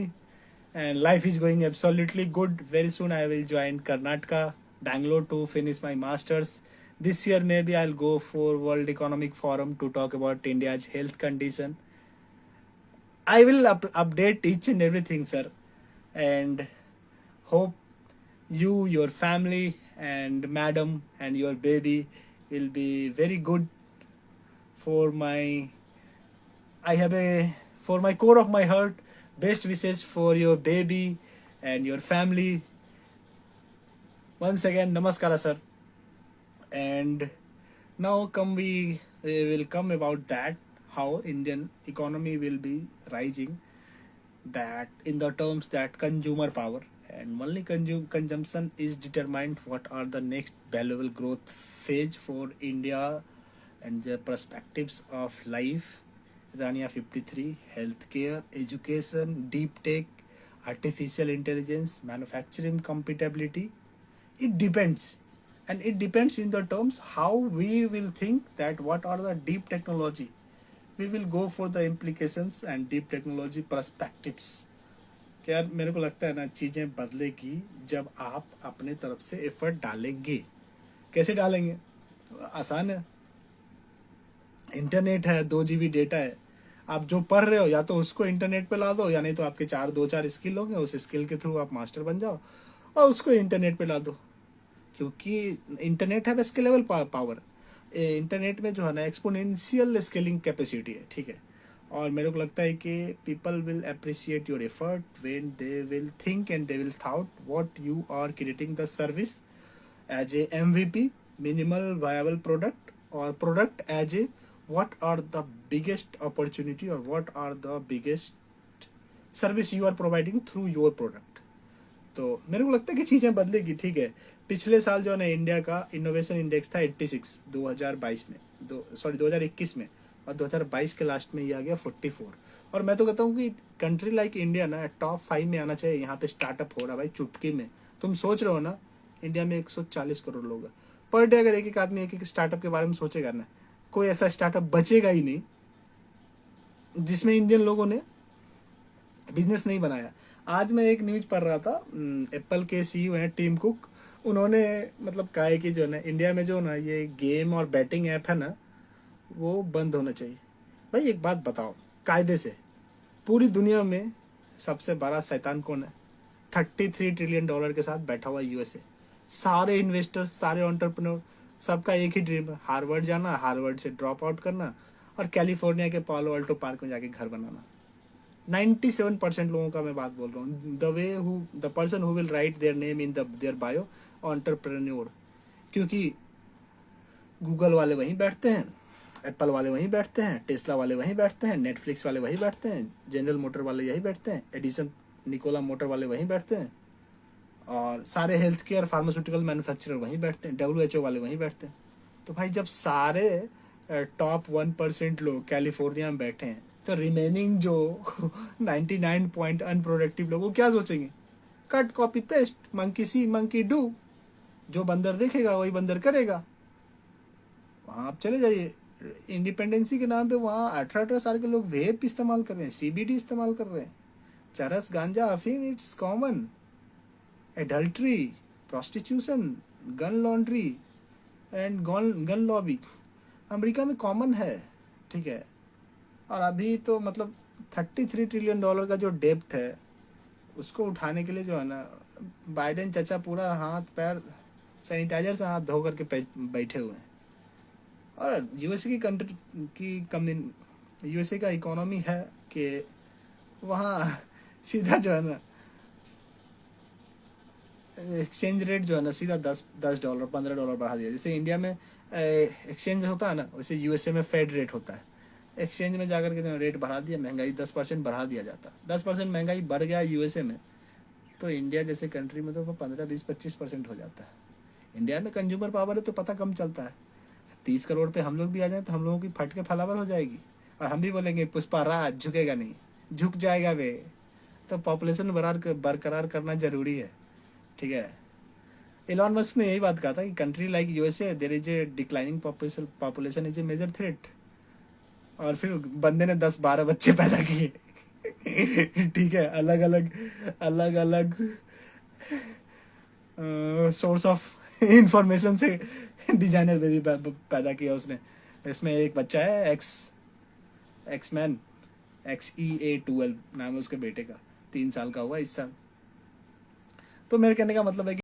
and life is going absolutely good. Very soon I will join Karnataka, Bangalore to finish my masters. This year maybe I'll go for World Economic Forum to talk about India's health condition. I will update each and everything, sir, and hope you, your family, and madam and your baby will be very good. For my I have a for my core of my heart, best wishes for your baby and your family. Once again, namaskara sir. And now we will come about that how Indian economy will be rising, that in the terms that consumer power and only consumption is determined what are the next valuable growth phase for India and the perspectives of life. Rania 53, healthcare, education, deep tech, artificial intelligence, manufacturing compatibility. It depends, and it depends in the terms how we will think that what are the deep technology. We will go for the implications and deep technology perspectives. कि यार मेरे को लगता है ना चीज़ें बदलेगी जब आप अपने तरफ से एफर्ट डालेंगे. कैसे डालेंगे? आसान है. इंटरनेट है, 2 GB डेटा है. आप जो पढ़ रहे हो या तो उसको इंटरनेट पे ला दो, या नहीं तो आपके 4 स्किल होंगे, उस स्किल के थ्रू आप मास्टर बन जाओ और उसको इंटरनेट पे ला दो. क्योंकि इंटरनेट है स्केलेबल पावर. इंटरनेट में जो है ना एक्सपोनेंशियल स्केलिंग कैपेसिटी है. ठीक है. और मेरे को लगता है कि people will appreciate your effort when they will think and they will thought what you are creating the service as a MVP, minimal viable product, और product as a what are the biggest opportunity or what are the biggest service you are providing through your product. तो मेरे को लगता है कि चीज़ें बदलेगी. ठीक है. पिछले साल जो है ना इंडिया का इनोवेशन इंडेक्स था 86 2022 में, 2021 में, और 2022 के लास्ट में ये आ गया 44. और मैं तो कहता हूँ कि कंट्री लाइक इंडिया ना टॉप 5 में आना चाहिए. यहाँ पे स्टार्टअप हो रहा भाई चुटकी में. तुम सोच रहे हो ना इंडिया में 140 करोड़ लोग हैं पर डे. अगर एक एक आदमी एक एक स्टार्टअप के बारे में सोचेगा ना, कोई ऐसा स्टार्टअप बचेगा ही नहीं जिसमें इंडियन लोगों ने बिजनेस नहीं बनाया. आज मैं एक न्यूज पढ़ रहा था, एप्पल के CEO हैं टिम कुक. उन्होंने मतलब कहा है कि जो है ना इंडिया में जो ना ये गेम और बैटिंग ऐप है ना वो बंद होना चाहिए. भाई एक बात बताओ, कायदे से पूरी दुनिया में सबसे बड़ा शैतान कौन है? $33 ट्रिलियन के साथ बैठा हुआ USA. सारे इन्वेस्टर्स, सारे एंटरप्रेन्योर, सबका एक ही ड्रीम है, हार्वर्ड जाना, हार्वर्ड से ड्रॉप आउट करना और कैलिफोर्निया के पालो अल्टो पार्क में जाके घर बनाना. 97% लोगों का मैं बात बोल रहा हूँ. The person who will write their name in their bio, entrepreneur. क्योंकि गूगल वाले वहीं बैठते हैं, एप्पल वाले वहीं बैठते हैं, टेस्ला वाले वहीं बैठते हैं, नेटफ्लिक्स वाले वहीं बैठते हैं, जनरल मोटर वाले यहीं बैठते हैं, एडिसन निकोला मोटर वाले वहीं बैठते हैं, और सारे हेल्थ केयर फार्मास्यूटिकल मैन्युफैक्चरर वहीं बैठते हैं, WHO वाले वहीं बैठते हैं. तो भाई जब सारे टॉप 1% लोग कैलिफोर्निया में बैठे हैं तो रिमेनिंग जो 99 पॉइंट अनप्रोडक्टिव लोग क्या सोचेंगे? Cut copy paste, monkey C monkey do. जो बंदर देखेगा वही बंदर करेगा. वहाँ आप चले जाइए, इंडिपेंडेंसी के नाम पे वहाँ 18 साल के लोग वेप इस्तेमाल कर रहे हैं, CBD इस्तेमाल कर रहे हैं, चरस गांजा अफीम it's common. Adultery, prostitution, gun laundry and gun lobby America में कॉमन है. ठीक है. और अभी तो मतलब $33 ट्रिलियन का जो डेप्थ है उसको उठाने के लिए जो है ना बाइडेन चचा पूरा हाथ पैर सैनिटाइजर से हाथ धो करके बैठे हुए हैं. और USA का इकोनॉमी है कि वहाँ सीधा जो है ना एक्सचेंज रेट जो है ना सीधा $10 $15 बढ़ा दिया. जैसे इंडिया में एक्सचेंज होता है ना, वैसे USA में फेड रेट होता है. एक्सचेंज में जाकर के रेट बढ़ा दिया, महंगाई 10% बढ़ा दिया जाता. 10% महंगाई बढ़ गया USA में, तो इंडिया जैसे कंट्री में तो 15, 20, 25% हो जाता है. इंडिया में कंज्यूमर पावर है तो पता कम चलता है. 30 करोड़ पे हम लोग भी आ जाए तो हम लोगों की फट के फलावर हो जाएगी और हम भी बोलेंगे पुष्पा राज झुकेगा नहीं, झुक जाएगा वे. तो पॉपुलेशन बरकरार करना जरूरी है. ठीक है. एलॉन मस्क ने यही बात कहा था कि country like USA there is a declining population is a major threat. और फिर बंदे ने 10-12 बच्चे पैदा किए. ठीक है. अलग अलग सोर्स ऑफ इंफॉर्मेशन से डिजाइनर बेबी पैदा किया उसने. इसमें एक बच्चा है एक्समैन, XEA12 नाम है उसके बेटे का, 3 साल का हुआ इस साल. तो मेरे कहने का मतलब है कि